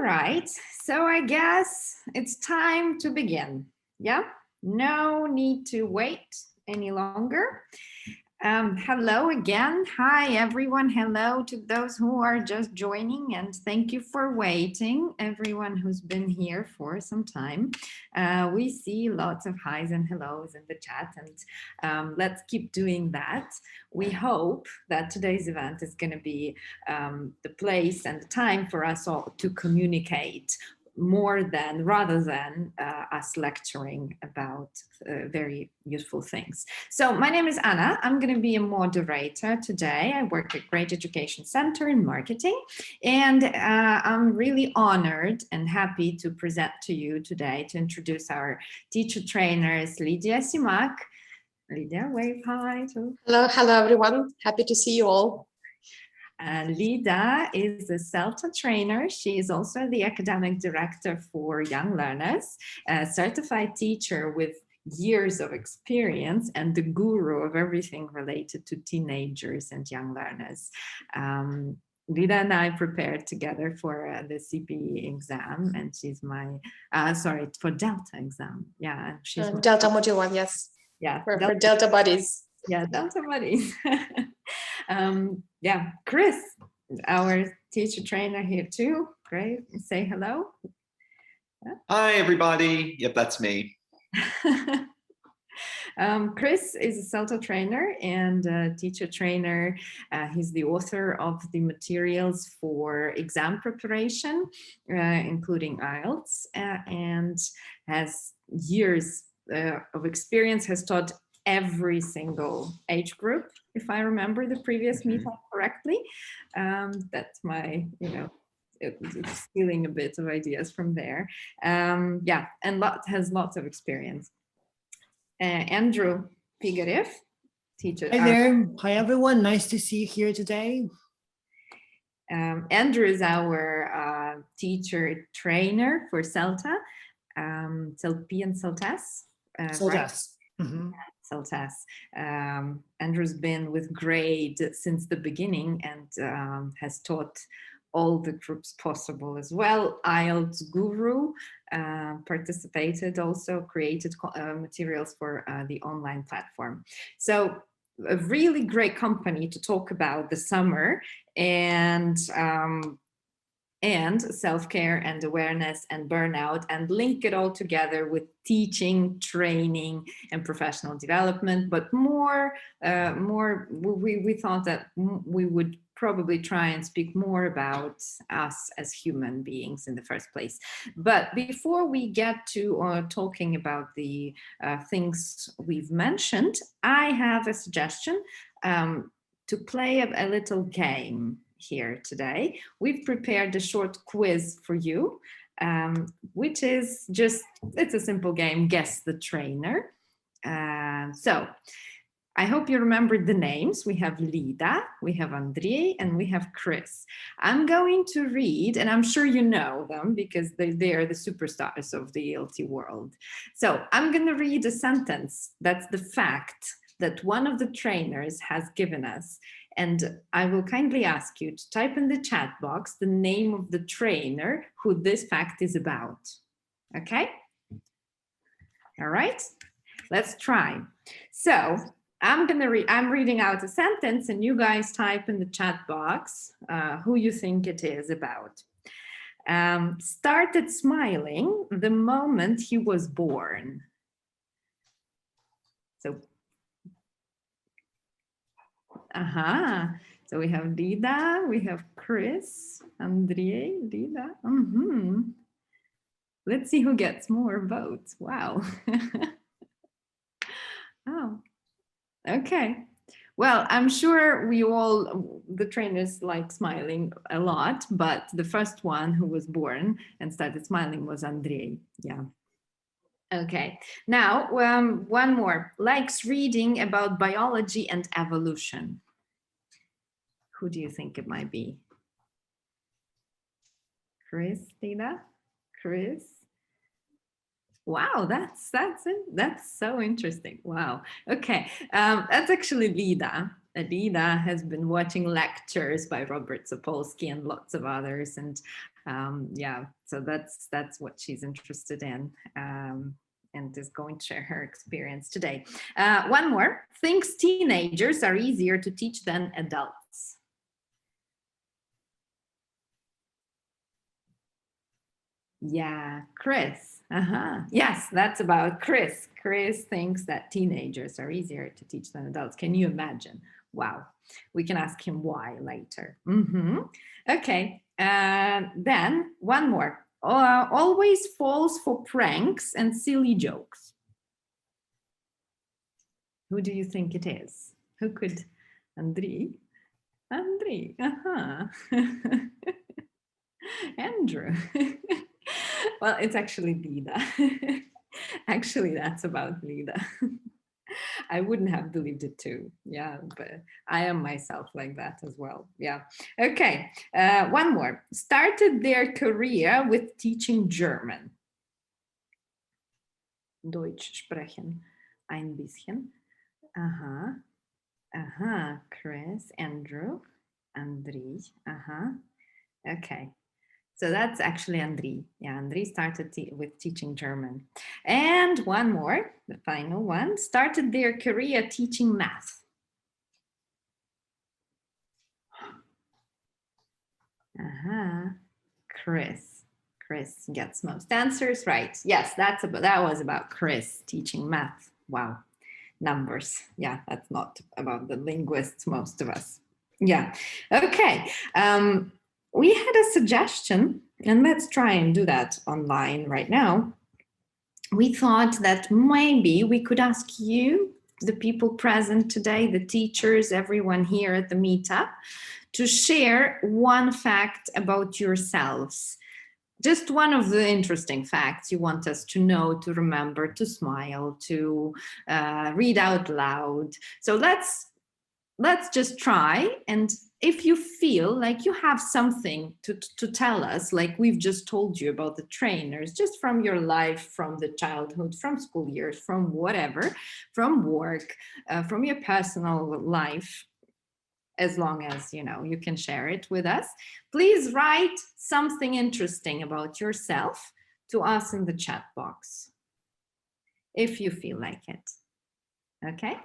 right, so I guess it's time to begin. Yeah, no need to wait any longer. Hello again. Hi, everyone. Hello to those who are just joining, and thank you for waiting, everyone who's been here for some time. We see lots of highs and hellos in the chat, and let's keep doing that. We hope that today's event is going to be the place and the time for us all to communicate rather than us lecturing about very useful things. So my name is Anna. I'm going to be a moderator today. I work at Great Education Center in marketing, and I'm really honored and happy to present to you today to introduce our teacher trainers, Lydia Simak. Lydia, wave hi. Hello everyone. Happy to see you all. Lida is a CELTA trainer. She is also the academic director for young learners, a certified teacher with years of experience and the guru of everything related to teenagers and young learners. Lida and I prepared together for the CPE exam, and she's my, for Delta exam. Yeah, and she's Delta module 1, yes. Yeah, for Delta buddies. Yeah, Delta buddies. Yeah, Chris, our teacher trainer here too. Great. Say hello. Hi, everybody. Yep, that's me. Chris is a CELTA trainer and a teacher trainer. He's the author of the materials for exam preparation, including IELTS, and has years of experience, has taught every single age group, if I remember the previous meetup correctly. That's my, stealing a bit of ideas from there. Yeah, and has lots of experience. Andrew Pigarev, teacher. Hi there. Hi, everyone. Nice to see you here today. Andrew is our teacher trainer for CELTA, CELP and CELTES. CELTES. Right? Mm-hmm. CELTES. Andrew's been with Grade since the beginning and has taught all the groups possible as well. IELTS Guru participated, also created materials for the online platform. So a really great company to talk about the summer and self-care and awareness and burnout, and link it all together with teaching, training, and professional development. But we thought that we would probably try and speak more about us as human beings in the first place. But before we get to talking about the things we've mentioned, I have a suggestion to play a little game here today. We've prepared a short quiz for you, which is it's a simple game, guess the trainer. So I hope you remembered the names. We have Lida, we have Andrei, and we have Chris. I'm going to read, and I'm sure you know them because they are the superstars of the ELT world. So I'm going to read a sentence that's the fact that one of the trainers has given us. And I will kindly ask you to type in the chat box the name of the trainer who this fact is about. Okay? All right, let's try. So I'm reading out a sentence and you guys type in the chat box who you think it is about. Started smiling the moment he was born. So so we have Lida, we have Chris, Andrei, Lida. Let's see who gets more votes. Wow. Oh, okay. Well, I'm sure the trainers like smiling a lot, but the first one who was born and started smiling was Andrei. Yeah. Okay, now one more. Likes reading about biology and evolution. Who do you think it might be? Chris, Lida? Chris? Wow, that's so interesting. Wow. Okay, that's actually Lida. Alina has been watching lectures by Robert Sapolsky and lots of others, and yeah, so that's what she's interested in, and is going to share her experience today. One more, thinks teenagers are easier to teach than adults. Yeah, Chris. Yes, that's about Chris. Chris thinks that teenagers are easier to teach than adults. Can you imagine? Wow. We can ask him why later. Okay. Then one more. Always falls for pranks and silly jokes. Who do you think it is? Who could? Andrei? Andrei. Andrew. Well, it's actually Lida. Actually, that's about Lida. I wouldn't have believed it too. Yeah, but I am myself like that as well. Yeah. Okay. One more. Started their career with teaching German. Deutsch sprechen ein bisschen. Chris, Andrew, Andrei. Okay. So that's actually Andrei. Yeah, Andrei started with teaching German. And one more, the final one, started their career teaching math. Chris. Chris gets most answers right. Yes, that was about Chris teaching math. Wow, numbers. Yeah, that's not about the linguists, most of us. Yeah, okay. We had a suggestion, and let's try and do that online right now. We thought that maybe we could ask you, the people present today, the teachers, everyone here at the meetup, to share one fact about yourselves. Just one of the interesting facts you want us to know, to remember, to smile, to read out loud. So let's just try, and if you feel like you have something to tell us, like we've just told you about the trainers, just from your life, from the childhood, from school years, from whatever, from work, from your personal life, as long as you can share it with us, please write something interesting about yourself to us in the chat box, if you feel like it. Okay?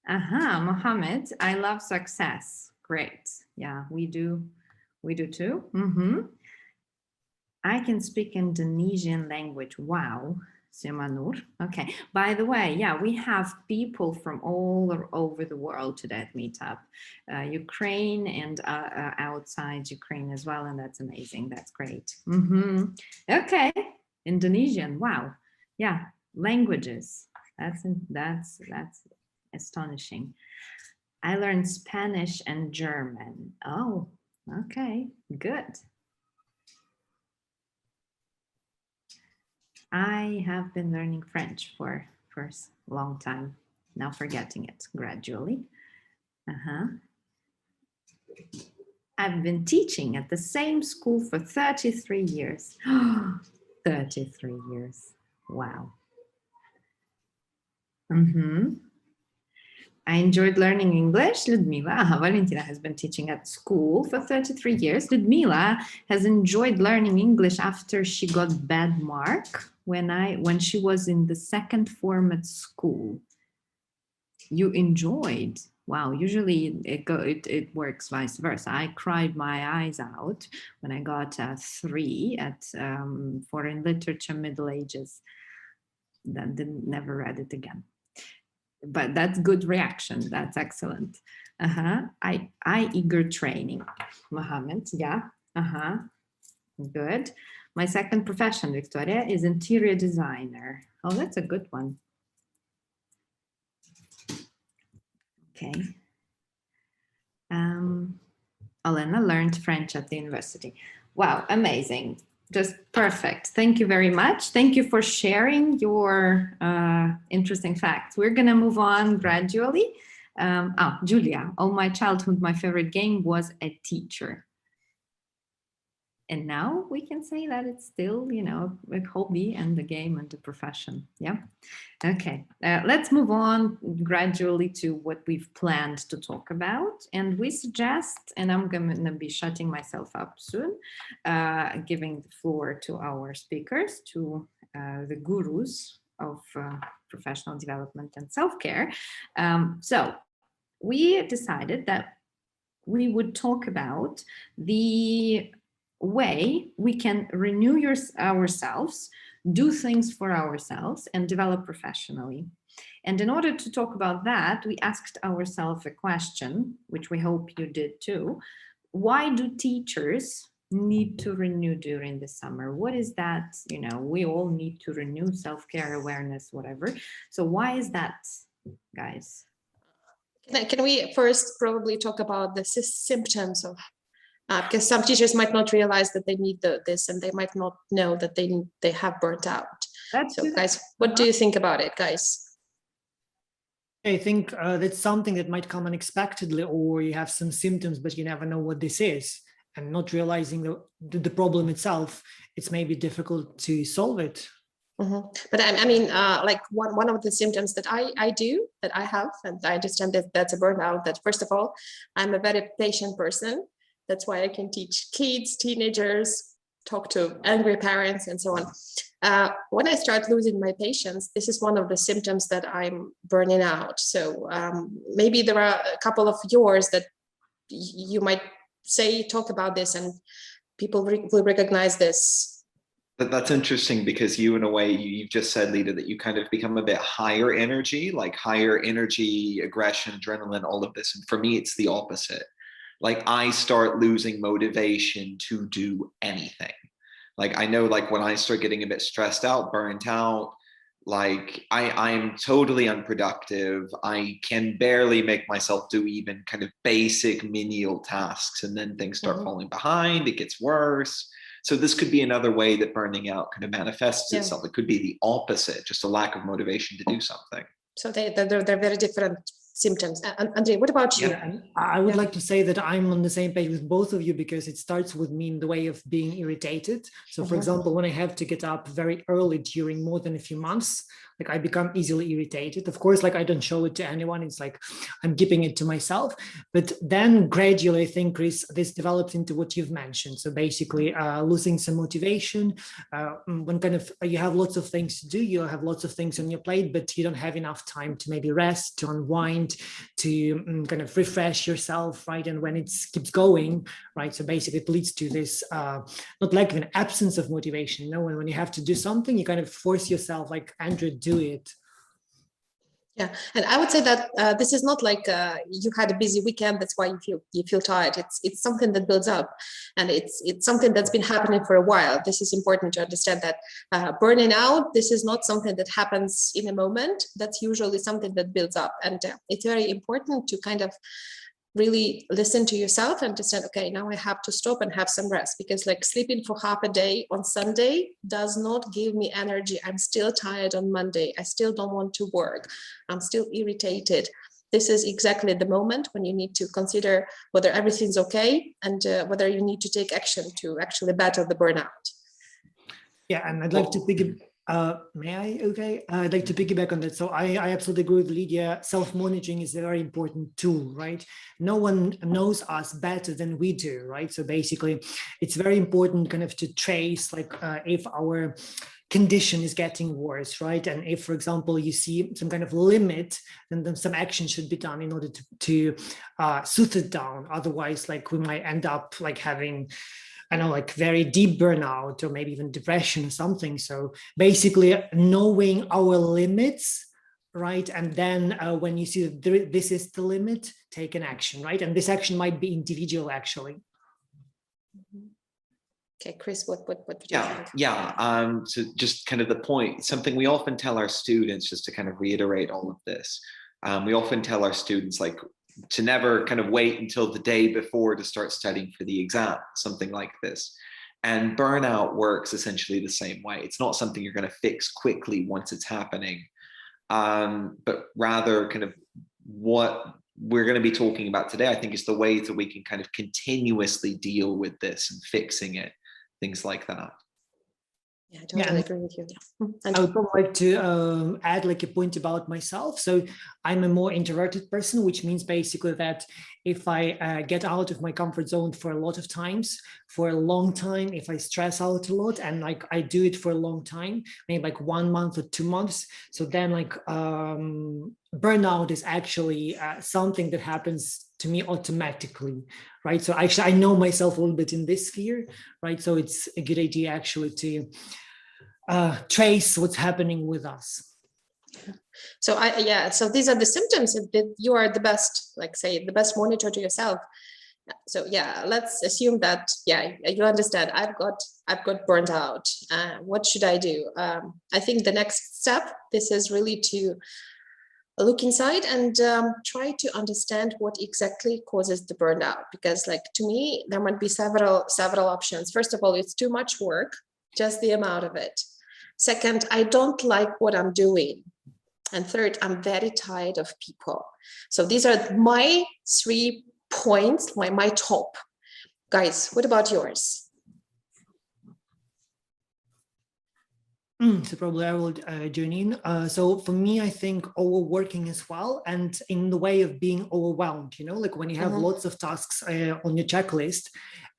Mohammed, I love success. Great. Yeah, we do too. I can speak Indonesian language. Wow. Simanur. Okay. By the way, yeah, we have people from all over the world today at Meetup. Ukraine and outside Ukraine as well, and that's amazing. That's great. Okay. Indonesian. Wow. Yeah. Languages. That's astonishing. I learned Spanish and German. Oh, okay, good. I have been learning French for a long time, now forgetting it gradually. I've been teaching at the same school for 33 years. 33 years, wow. I enjoyed learning English. Ludmila, Valentina has been teaching at school for 33 years. Ludmila has enjoyed learning English after she got bad mark when she was in the second form at school. You enjoyed? Wow, usually it works vice versa. I cried my eyes out when I got a 3 at foreign literature, Middle Ages. Then never read it again. But that's good reaction. That's excellent. I eager training. Mohammed, yeah. Good. My second profession, Victoria, is interior designer. Oh, that's a good one. Okay. Elena learned French at the university. Wow, amazing. Just perfect. Thank you very much. Thank you for sharing your interesting facts. We're going to move on gradually. Julia, all my childhood, my favorite game was a teacher. And now we can say that it's still, a hobby and a game and a profession. Yeah. Okay. Let's move on gradually to what we've planned to talk about. And we suggest, and I'm going to be shutting myself up soon, giving the floor to our speakers, to the gurus of professional development and self-care. So we decided that we would talk about the way we can renew ourselves, do things for ourselves, and develop professionally. And in order to talk about that, we asked ourselves a question, which we hope you did too. Why do teachers need to renew during the summer? What is that? We all need to renew self-care, awareness, whatever. So why is that, guys? Can we first probably talk about the symptoms of, because some teachers might not realize that they need this, and they might not know that they have burnt out. So guys, what do you think about it, guys? I think that's something that might come unexpectedly, or you have some symptoms, but you never know what this is. And not realizing the problem itself, it's maybe difficult to solve it. Mm-hmm. But I mean, like one of the symptoms that I have, and I understand that that's a burnout, that first of all, I'm a very patient person. That's why I can teach kids, teenagers, talk to angry parents and so on. When I start losing my patience, this is one of the symptoms that I'm burning out. So maybe there are a couple of yours that you might talk about this, and people will recognize this. That's interesting, because you, in a way, you've just said, Lita, that you kind of become a bit higher energy, aggression, adrenaline, all of this. And for me, it's the opposite. Like, I start losing motivation to do anything. Like, I know, like, when I start getting a bit stressed out, burnt out, like I'm totally unproductive. I can barely make myself do even kind of basic menial tasks. And then things start falling behind, it gets worse. So this could be another way that burning out kind of manifests itself. It could be the opposite, just a lack of motivation to do something. So they're very different symptoms. Andre, what about you? Yeah, I would like to say that I'm on the same page with both of you, because it starts with me in the way of being irritated. So for example, when I have to get up very early during more than a few months, like I become easily irritated. Of course, like I don't show it to anyone. It's like I'm keeping it to myself. But then gradually, I think, Chris, this develops into what you've mentioned. So basically losing some motivation, when kind of you have lots of things to do, you have lots of things on your plate, but you don't have enough time to maybe rest, to unwind, to kind of refresh yourself, right? And when it keeps going, right? So basically it leads to this, not like an absence of motivation, you know, when you have to do something, you kind of force yourself, like Andrew, do it. Yeah, and I would say that this is not like you had a busy weekend, that's why you feel tired. It's something that builds up, and it's something that's been happening for a while. This is important to understand, that burning out, this is not something that happens in a moment. That's usually something that builds up, and it's very important to kind of really listen to yourself and understand, okay, now I have to stop and have some rest, because like sleeping for half a day on Sunday does not give me energy. I'm still tired on Monday. I still don't want to work. I'm still irritated. This is exactly the moment when you need to consider whether everything's okay, and whether you need to take action to actually battle the burnout. Yeah, and I'd like to may I? Okay, I'd like to piggyback on that. So I absolutely agree with Lydia. Self-monitoring is a very important tool, right? No one knows us better than we do, right? So basically, it's very important kind of to trace, like if our condition is getting worse, right? And if, for example, you see some kind of limit, then some action should be done in order to soothe it down. Otherwise, like we might end up like having, I know, like very deep burnout, or maybe even depression or something. So basically knowing our limits, right? And then when you see that this is the limit, take an action, right? And this action might be individual, actually. Okay, Chris, what so just kind of the point, something we often tell our students, just to kind of reiterate all of this, we often tell our students, like, to never kind of wait until the day before to start studying for the exam, something like this. And burnout works essentially the same way. It's not something you're going to fix quickly once it's happening, but rather kind of what we're going to be talking about today, I think, is the ways that we can kind of continuously deal with this and fixing it. things like that. Yeah, I totally agree with you. Yeah. I would probably like to add like a point about myself. So I'm a more introverted person, which means basically that if I get out of my comfort zone for a lot of times, for a long time, if I stress out a lot and like I do it for a long time, maybe like 1 month or 2 months, so then like burnout is actually something that happens to me automatically, right? So actually I know myself a little bit in this sphere, right? So it's a good idea actually to trace what's happening with us. So so these are the symptoms that you are the best, like say the best monitor to yourself. So yeah, let's assume that, yeah, you understand, I've got burnt out. What should I do? I think the next step, this is really to look inside and try to understand what exactly causes the burnout. Because like, to me, there might be several options. First of all, it's too much work, just the amount of it. Second, I don't like what I'm doing. And third, I'm very tired of people. So these are my 3 points, my top. Guys, what about yours? So probably I will join in. So for me, I think overworking as well, and in the way of being overwhelmed, you know, like when you have lots of tasks on your checklist,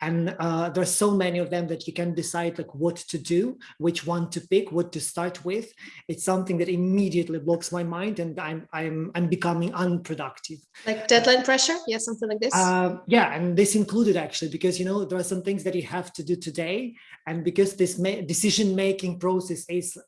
and there are so many of them that you can decide like what to do, which one to pick, what to start with. It's something that immediately blocks my mind, and I'm becoming unproductive. Like deadline pressure, yeah, something like this. Yeah, and this included actually, because you know there are some things that you have to do today, and because this decision-making process is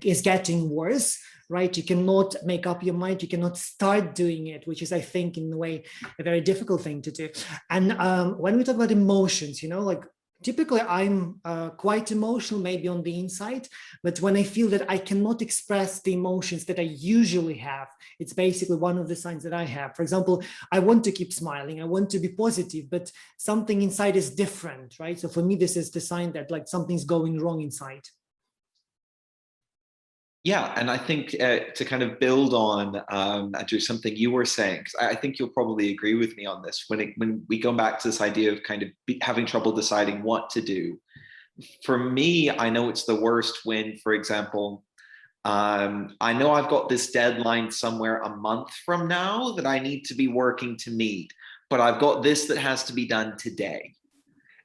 is getting worse, right? You cannot make up your mind, you cannot start doing it, which is, I think, in a way, a very difficult thing to do. And when we talk about emotions, you know, like typically I'm quite emotional, maybe on the inside, but when I feel that I cannot express the emotions that I usually have, it's basically one of the signs that I have. For example, I want to keep smiling, I want to be positive, but something inside is different, right? So for me, this is the sign that like something's going wrong inside. Yeah, and I think to kind of build on Andrew, something you were saying, because I think you'll probably agree with me on this. When we go back to this idea of kind of having trouble deciding what to do, for me, I know it's the worst when, for example, I know I've got this deadline somewhere a month from now that I need to be working to meet, but I've got this that has to be done today.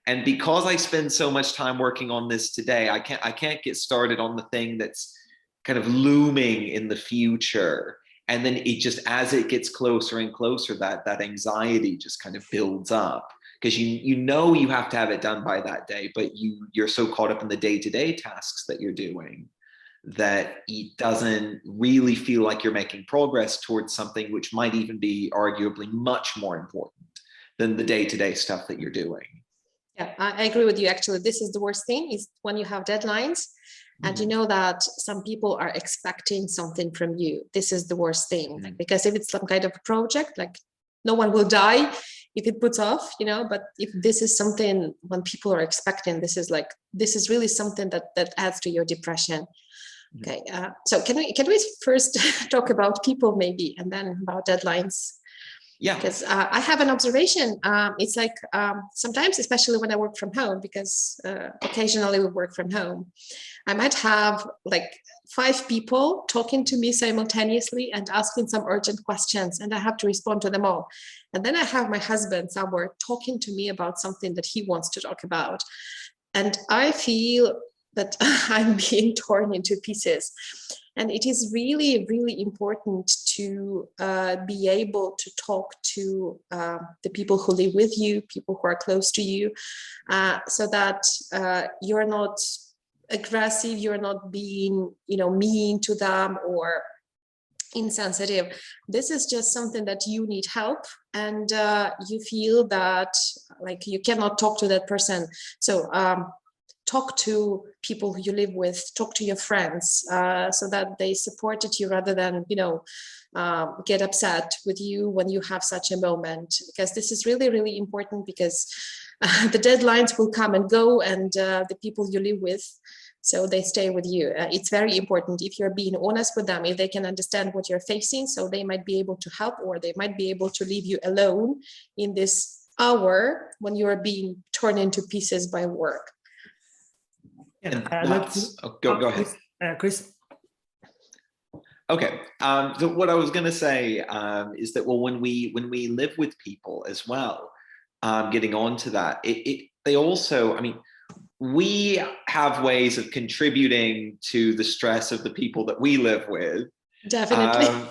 And because I spend so much time working on this today, I can't get started on the thing that's kind of looming in the future. And then it just, as it gets closer and closer, that anxiety just kind of builds up, because you know you have to have it done by that day, but you're so caught up in the day-to-day tasks that you're doing that it doesn't really feel like you're making progress towards something which might even be arguably much more important than the day-to-day stuff that you're doing. Yeah, I agree with you. Actually, this is the worst thing, is when you have deadlines and you know that some people are expecting something from you. This is the worst thing, like, because if it's some kind of a project, like no one will die if it puts off, you know, but if this is something when people are expecting, this is really something that adds to your depression. Okay, so can we first talk about people maybe, and then about deadlines? Yeah, because I have an observation. It's like sometimes, especially when I work from home, because occasionally we work from home, I might have like 5 people talking to me simultaneously and asking some urgent questions, and I have to respond to them all. And then I have my husband somewhere talking to me about something that he wants to talk about. And I feel that I'm being torn into pieces. And it is really, really important to be able to talk to the people who live with you, people who are close to you, so that you're not aggressive, you're not being, mean to them or insensitive. This is just something that you need help, and you feel that like you cannot talk to that person. So talk to people who you live with, talk to your friends, so that they supported you rather than, get upset with you when you have such a moment, because this is really, really important, because the deadlines will come and go, and the people you live with, so they stay with you. It's very important if you're being honest with them, if they can understand what you're facing, so they might be able to help, or they might be able to leave you alone in this hour when you're being torn into pieces by work. And Go ahead. Chris. Okay, so what I was going to say is that, well, when we live with people as well, getting on to that, they also, I mean, we have ways of contributing to the stress of the people that we live with. Definitely.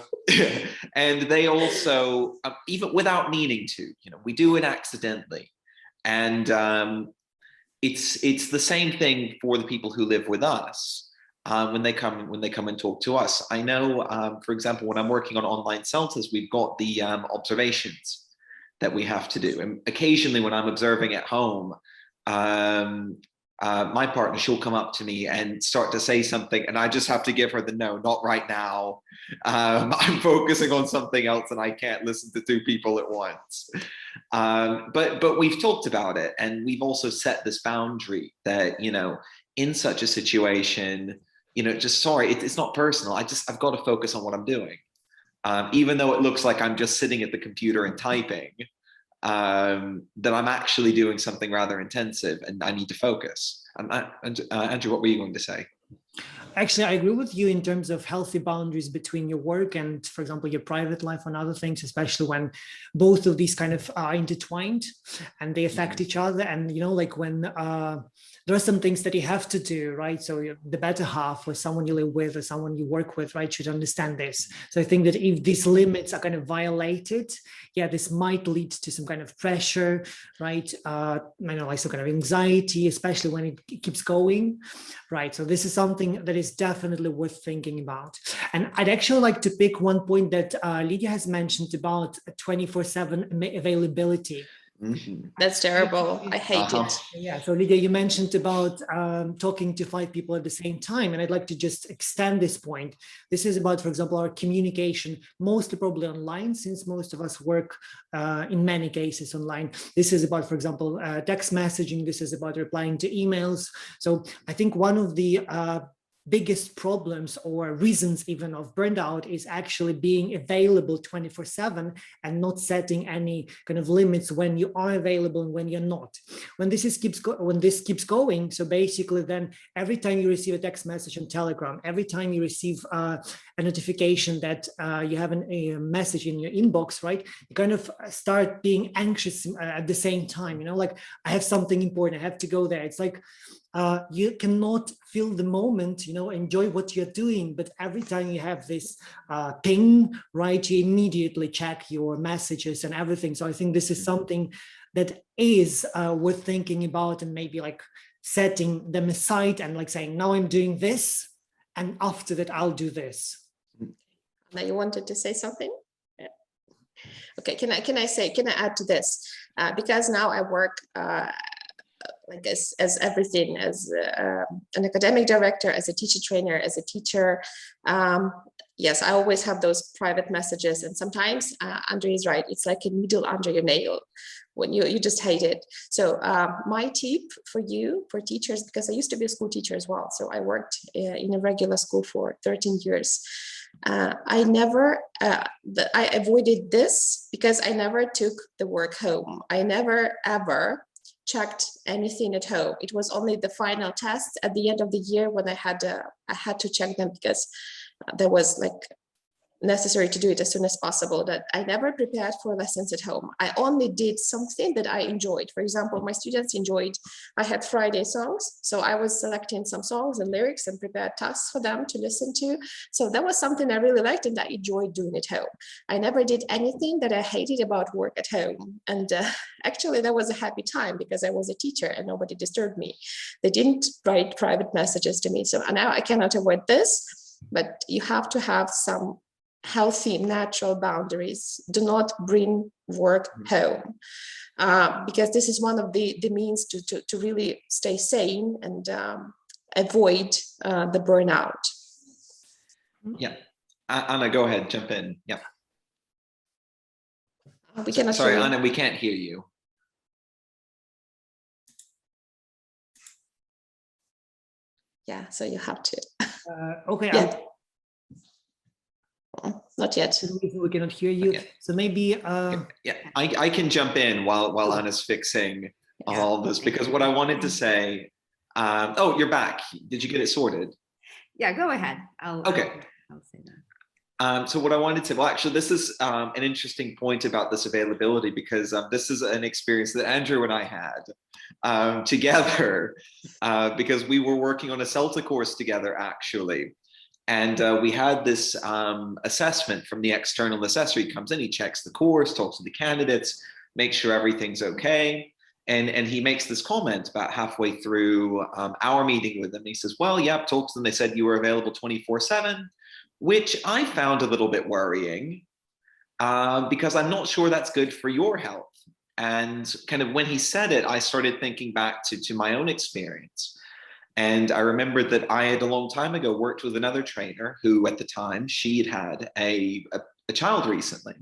And they also, even without meaning to, you know, we do it accidentally. And it's the same thing for the people who live with us. When they come and talk to us. I know, for example, when I'm working on online CELTAs, we've got the observations that we have to do. And occasionally when I'm observing at home, my partner, she'll come up to me and start to say something, and I just have to give her the no, not right now. I'm focusing on something else and I can't listen to two people at once. But we've talked about it, and we've also set this boundary that, you know, in such a situation, you know, just sorry, it's not personal. I've got to focus on what I'm doing. Even though it looks like I'm just sitting at the computer and typing, that I'm actually doing something rather intensive and I need to focus. Andrew, what were you going to say? Actually, I agree with you in terms of healthy boundaries between your work and, for example, your private life and other things, especially when both of these kind of are intertwined and they affect each other. And, you know, like when there are some things that you have to do, right? So the better half, or someone you live with or someone you work with, right, should understand this. So I think that if these limits are kind of violated, yeah, this might lead to some kind of pressure, right? You know, like some kind of anxiety, especially when it keeps going, right? So this is something that is definitely worth thinking about. And I'd actually like to pick one point that Lydia has mentioned about 24/7 availability. Mm-hmm. That's terrible. I hate it. Yeah, so Lydia, you mentioned about talking to 5 people at the same time, and I'd like to just extend this point. This is about, for example, our communication, mostly probably online, since most of us work in many cases online. This is about, for example, text messaging. This is about replying to emails. So I think one of the biggest problems or reasons even of burnout is actually being available 24/7 and not setting any kind of limits when you are available and when you're not. When this keeps going, so basically then every time you receive a text message on Telegram, every time you receive a notification that you have a message in your inbox, right, you kind of start being anxious at the same time, you know, like I have something important, I have to go there. It's like you cannot feel the moment, you know, enjoy what you're doing, but every time you have this ping, right, you immediately check your messages and everything. So I think this is something that is worth thinking about, and maybe like setting them aside and like saying, now I'm doing this, and after that I'll do this. Now you wanted to say something? Yeah. Okay, can I add to this? Because now I work like as everything, as an academic director, as a teacher trainer, as a teacher. Yes, I always have those private messages, and sometimes Andre is right, it's like a needle under your nail when you just hate it. So my tip for you, for teachers, because I used to be a school teacher as well, so I worked in a regular school for 13 years. I avoided this because I never took the work home. I never ever checked anything at home. It was only the final tests at the end of the year when I had to check them, because there was like necessary to do it as soon as possible, that I never prepared for lessons at home. I only did something that I enjoyed. For example, my students enjoyed, I had Friday songs, so I was selecting some songs and lyrics and prepared tasks for them to listen to. So that was something I really liked and I enjoyed doing at home. I never did anything that I hated about work at home. And actually that was a happy time because I was a teacher and nobody disturbed me. They didn't write private messages to me. So now I cannot avoid this, but you have to have some healthy, natural boundaries. Do not bring work home, because this is one of the means to really stay sane and avoid the burnout. Yeah, Anna, go ahead, jump in. Yeah. We cannot. Sorry, Anna, we can't hear you. Yeah, so you have to. Okay. Yeah. Not yet. We cannot hear you. Okay. So maybe yeah, I can jump in while Anna's fixing all this, because what I wanted to say, oh, you're back. Did you get it sorted? Yeah, go ahead. I'll say that. So what I wanted to, well, actually, this is an interesting point about this availability, because this is an experience that Andrew and I had together, because we were working on a CELTA course together, actually. And we had this assessment from the external assessor. He comes in, he checks the course, talks to the candidates, makes sure everything's okay. And he makes this comment about halfway through our meeting with them. He says, well, yep, talk to them. They said you were available 24/7, which I found a little bit worrying because I'm not sure that's good for your health. And kind of when he said it, I started thinking back to my own experience. And I remembered that I had a long time ago worked with another trainer who at the time she'd had a child recently.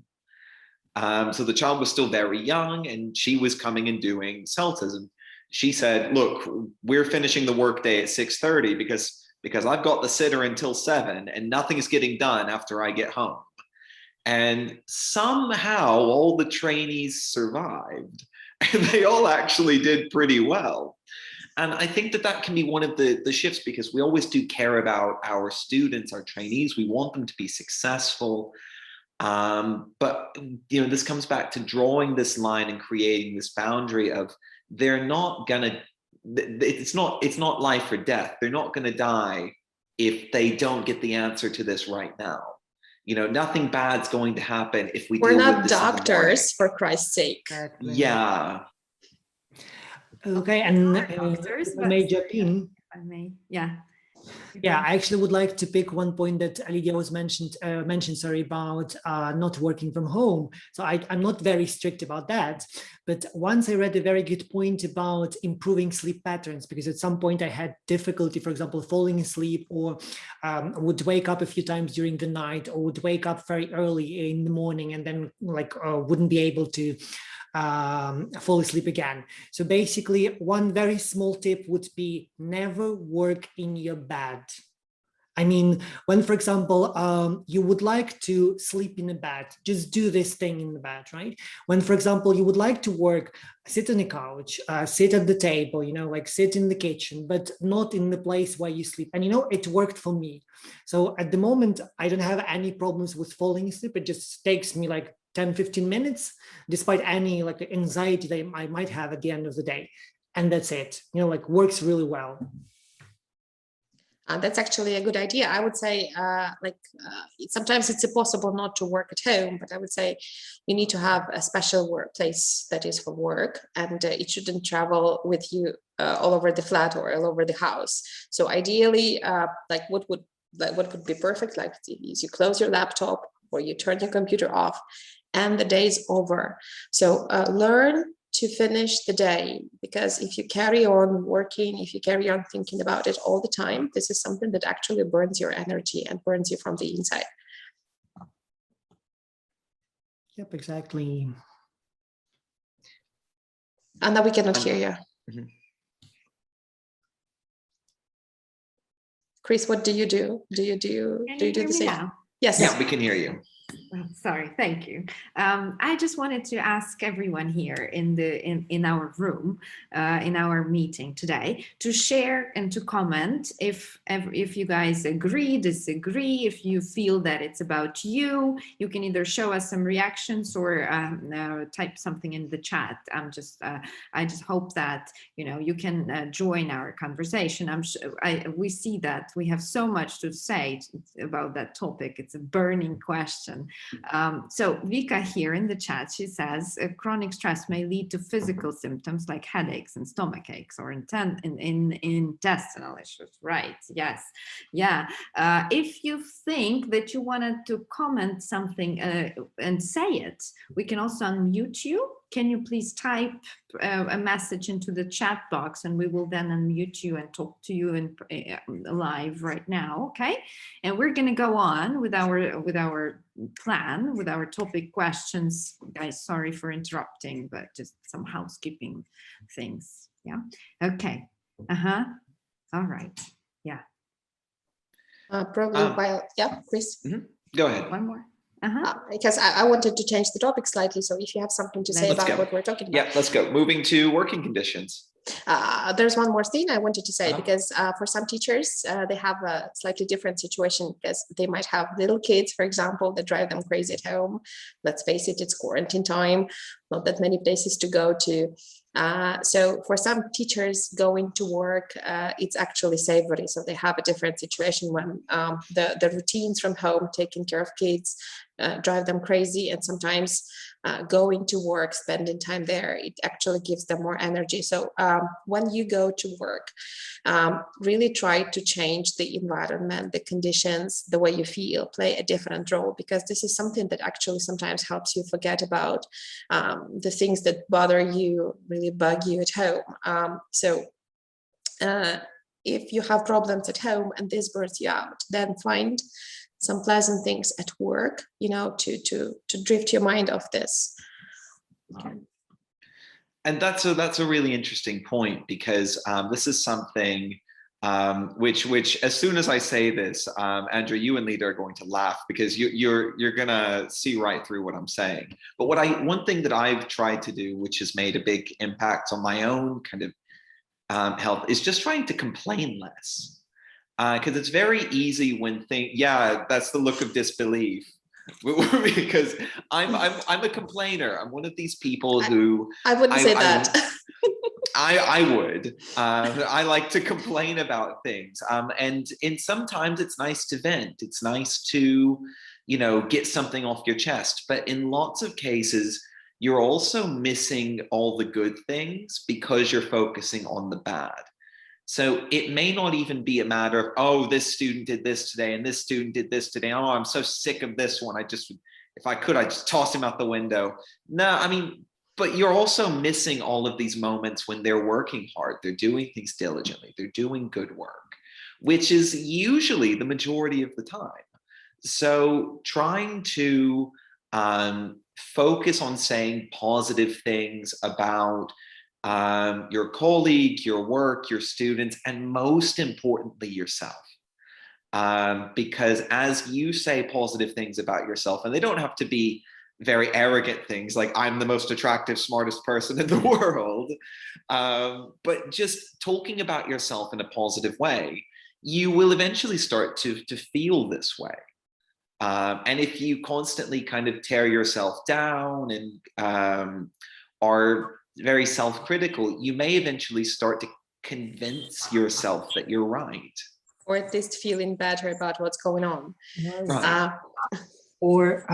So the child was still very young and she was coming and doing CELTAs. And she said, look, we're finishing the workday at 6:30 because I've got the sitter until 7 and nothing's getting done after I get home. And somehow all the trainees survived and they all actually did pretty well. And I think that can be one of the shifts, because we always do care about our students, our trainees. We want them to be successful. But this comes back to drawing this line and creating this boundary of they're not gonna, it's not life or death. They're not gonna die if they don't get the answer to this right now. Nothing bad's going to happen if we're not doctors, for Christ's sake. Exactly. Yeah. Okay, and Doctors, I may jump in. I may, yeah. Yeah, I actually would like to pick one point that Lydia was mentioned, about not working from home. So I'm not very strict about that. But once I read a very good point about improving sleep patterns, because at some point I had difficulty, for example, falling asleep, or would wake up a few times during the night, or would wake up very early in the morning and then wouldn't be able to fall asleep again. So basically, one very small tip would be never work in your bed. I mean, when, for example, you would like to sleep in a bed, just do this thing in the bed, right? When, for example, you would like to work, sit on the couch, sit at the table, sit in the kitchen, but not in the place where you sleep. And, it worked for me. So at the moment, I don't have any problems with falling asleep. It just takes me 10-15 minutes, despite any anxiety that I might have at the end of the day. And that's it, works really well. That's actually a good idea. I would say sometimes it's impossible not to work at home, but I would say you need to have a special workplace that is for work, and it shouldn't travel with you all over the flat or all over the house. So ideally, what would be perfect, is you close your laptop or you turn your computer off and the day is over. So learn to finish the day, because if you carry on working, if you carry on thinking about it all the time, this is something that actually burns your energy and burns you from the inside. Yep, exactly. Anna, we cannot hear you. Mm-hmm. Chris, what do you do? Do you do the same? Now? Yes. Yeah, we can hear you. Oh, sorry, thank you. I just wanted to ask everyone here in our room, in our meeting today, to share and to comment if you guys agree, disagree, if you feel that it's about you. You can either show us some reactions or type something in the chat. I just hope that you can join our conversation. We see that we have so much to say about that topic. It's a burning question. So Vika here in the chat, she says chronic stress may lead to physical symptoms like headaches and stomach aches or intestinal issues. Right? Yes. Yeah. If you think that you wanted to comment something and say it, we can also unmute you. Can you please type a message into the chat box, and we will then unmute you and talk to you in live right now, okay? And we're going to go on with our plan, with our topic questions. Guys, sorry for interrupting, but just some housekeeping things. Yeah. Okay. All right. Yeah. Probably while, yeah, Chris. Mm-hmm. Go ahead. One more. Because I wanted to change the topic slightly. So if you have something to say about what we're talking about. Yeah, let's go. Moving to working conditions. There's one more thing I wanted to say, because for some teachers, they have a slightly different situation, because they might have little kids, for example, that drive them crazy at home. Let's face it, it's quarantine time, not that many places to go to. So for some teachers, going to work, it's actually savory. So they have a different situation when the routines from home, taking care of kids, drive them crazy. And sometimes going to work, spending time there, it actually gives them more energy. So when you go to work, really try to change the environment, the conditions, the way you feel, play a different role, because this is something that actually sometimes helps you forget about the things that bother you, really bug you at home. So if you have problems at home and this burns you out, then find some pleasant things at work, to drift your mind off this. And that's a really interesting point, because this is something which as soon as I say this, Andrew, you and Lida are going to laugh, because you're gonna see right through what I'm saying. But one thing that I've tried to do, which has made a big impact on my own kind of health, is just trying to complain less. Because it's very easy when that's the look of disbelief. Because I'm a complainer. I'm one of these people who I wouldn't say that. I would. I like to complain about things, and sometimes it's nice to vent. It's nice to, get something off your chest. But in lots of cases, you're also missing all the good things because you're focusing on the bad. So it may not even be a matter of, oh, this student did this today and this student did this today. Oh, I'm so sick of this one. If I could, I'd just toss him out the window. No, but you're also missing all of these moments when they're working hard. They're doing things diligently. They're doing good work, which is usually the majority of the time. So trying to focus on saying positive things about your colleague, your work, your students, and most importantly, yourself. Because as you say positive things about yourself, and they don't have to be very arrogant things like I'm the most attractive, smartest person in the world, but just talking about yourself in a positive way, you will eventually start to feel this way. And if you constantly kind of tear yourself down and are very self-critical, you may eventually start to convince yourself that you're right. Or at least feeling better about what's going on. Right. Or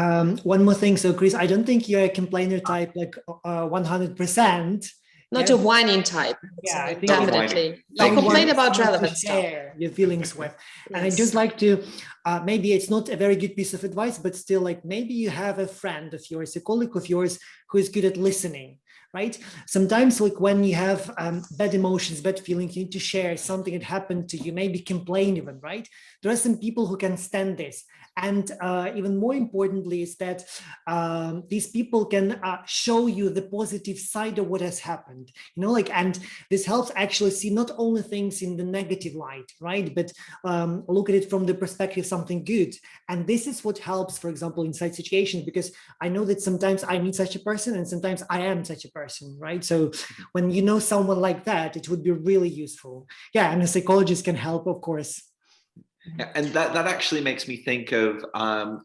one more thing. So Chris, I don't think you're a complainer type, like 100%. Not a whining type. Yeah, I think definitely. You complain about relevant stuff. Your feelings with. Yes. And I just like to, maybe it's not a very good piece of advice, but still, like, maybe you have a friend of yours, a colleague of yours who is good at listening. Right? Sometimes, like when you have bad emotions, bad feelings, you need to share something that happened to you, maybe complain even, right? There are some people who can stand this. And even more importantly is that these people can show you the positive side of what has happened, and this helps actually see not only things in the negative light, right? But look at it from the perspective of something good. And this is what helps, for example, in such situations, because I know that sometimes I need such a person and sometimes I am such a person, right? So when you know someone like that, it would be really useful. Yeah, and a psychologist can help, of course. And that actually makes me think of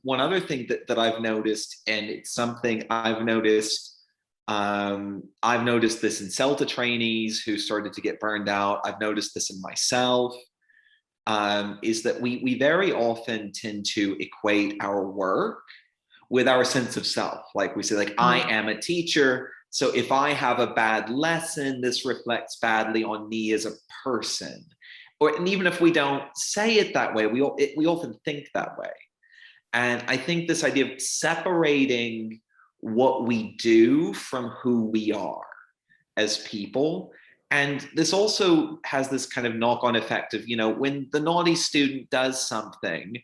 one other thing that I've noticed, and it's something I've noticed this in CELTA trainees who started to get burned out. I've noticed this in myself, is that we very often tend to equate our work with our sense of self. Like we say, like, I am a teacher, so if I have a bad lesson, this reflects badly on me as a person. And even if we don't say it that way, we often think that way. And I think this idea of separating what we do from who we are as people, and this also has this kind of knock-on effect of, when the naughty student does something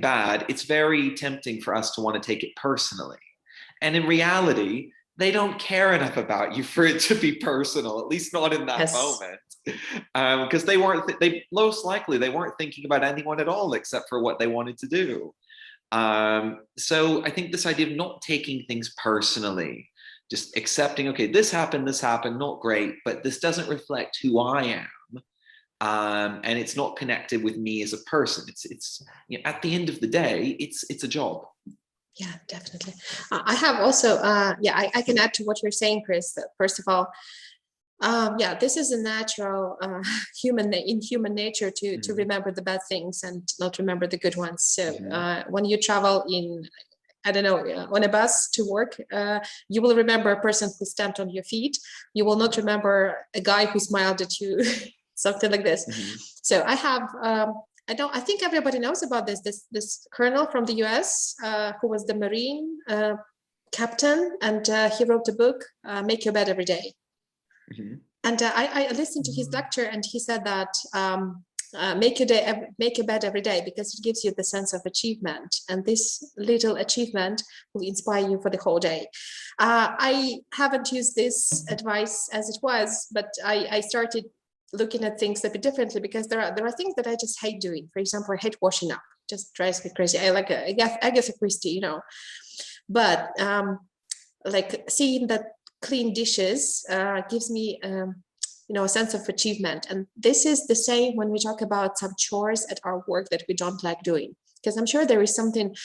bad, it's very tempting for us to want to take it personally. And in reality, they don't care enough about you for it to be personal, at least not in that moment. Because they most likely weren't thinking about anyone at all except for what they wanted to do. So I think this idea of not taking things personally, just accepting, okay, this happened, not great, but this doesn't reflect who I am. And it's not connected with me as a person. It's you know, at the end of the day, it's a job. Yeah, definitely. I have also, I can add to what you're saying, Chris. First of all, yeah, this is a natural human nature to remember the bad things and not remember the good ones. So when you travel in, I don't know, on a bus to work, you will remember a person who stamped on your feet. You will not remember a guy who smiled at you, something like this. So I have, I think everybody knows about this colonel from the US who was the Marine captain, and he wrote a book, Make Your Bed Every Day. And I listened to his lecture, and he said that make your bed every day, because it gives you the sense of achievement, and this little achievement will inspire you for the whole day. I haven't used this advice as it was, but I started looking at things a bit differently, because there are things that I just hate doing. For example, I hate washing up; it just drives me crazy. I like Agatha Christie, you know, but like seeing that clean dishes gives me a sense of achievement. And this is the same when we talk about some chores at our work that we don't like doing, because I'm sure there is something,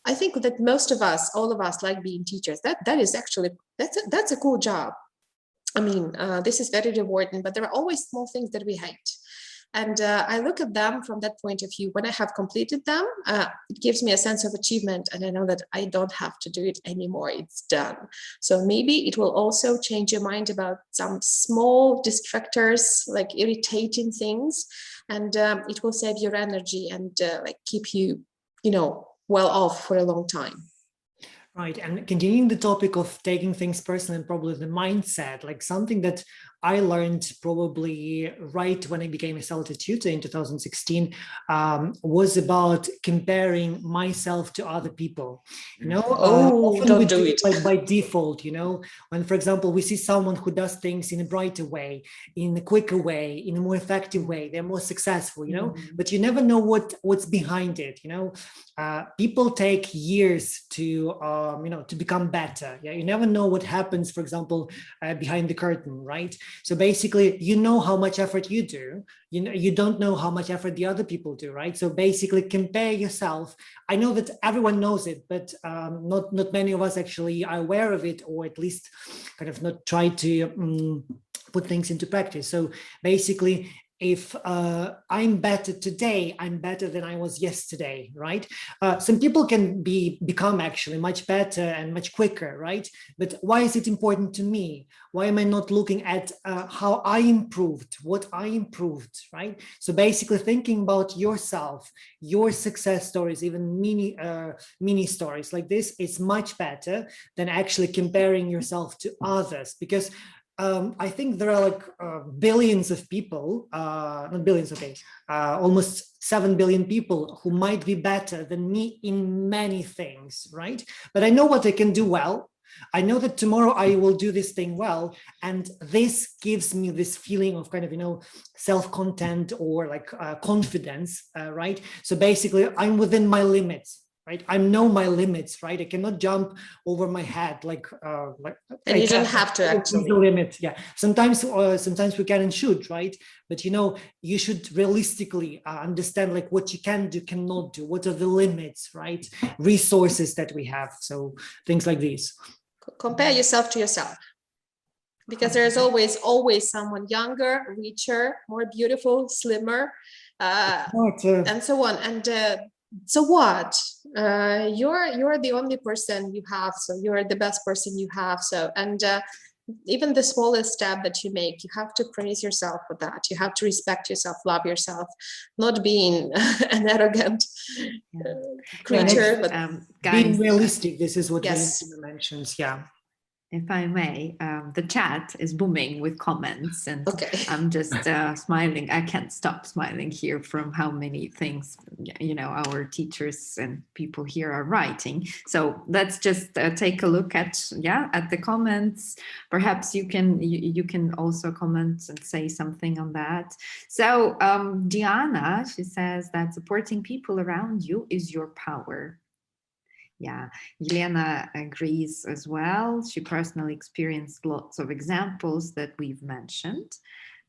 I think that most of us, all of us, like being teachers. That is actually, that's a cool job. I mean, this is very rewarding, but there are always small things that we hate. And I look at them from that point of view. When I have completed them, it gives me a sense of achievement, and I know that I don't have to do it anymore. It's done. So maybe it will also change your mind about some small distractors, like irritating things, and it will save your energy and like keep you, well off for a long time. Right. And continuing the topic of taking things personal, and probably the mindset, like something that I learned probably right when I became a salary tutor in 2016 was about comparing myself to other people. Often don't we do it like by default, when, for example, we see someone who does things in a brighter way, in a quicker way, in a more effective way, they're more successful, but you never know what's behind it. People take years to become better. Yeah, you never know what happens, for example, behind the curtain, right? So basically, how much effort you do. You don't know how much effort the other people do, right? So basically, compare yourself. I know that everyone knows it, but not many of us actually are aware of it, or at least kind of not try to put things into practice. So basically, if I'm better today, I'm better than I was yesterday, right? Some people can become actually much better and much quicker, right? But why is it important to me? Why am I not looking at how I improved, what I improved, right? So basically thinking about yourself, your success stories, even mini stories like this is much better than actually comparing yourself to others, because I think there are like billions of people, not billions, okay, almost 7 billion people who might be better than me in many things, right? But I know what I can do well. I know that tomorrow I will do this thing well. And this gives me this feeling of kind of, self-content or like confidence, right? So basically I'm within my limits. Right, I know my limits. Right, I cannot jump over my head like. And you don't have to actually. The limit, yeah. Sometimes we can and should, right? But you should realistically understand like what you can do, cannot do. What are the limits, right? Resources that we have. So things like these. Compare yourself to yourself, because there's always someone younger, richer, more beautiful, slimmer, and so on. And so what? You're the only person you have, so you're the best person you have. So, and even the smallest step that you make, you have to praise yourself for that. You have to respect yourself, love yourself, not being an arrogant creature, but guys, being realistic. This is what yes. Valentina mentions. Yeah. If I may, the chat is booming with comments, and okay. I'm just smiling. I can't stop smiling here from how many things our teachers and people here are writing. So let's just take a look at the comments. Perhaps you can also comment and say something on that. So Diana, she says that supporting people around you is your power. Yeah, Yelena agrees as well. She personally experienced lots of examples that we've mentioned.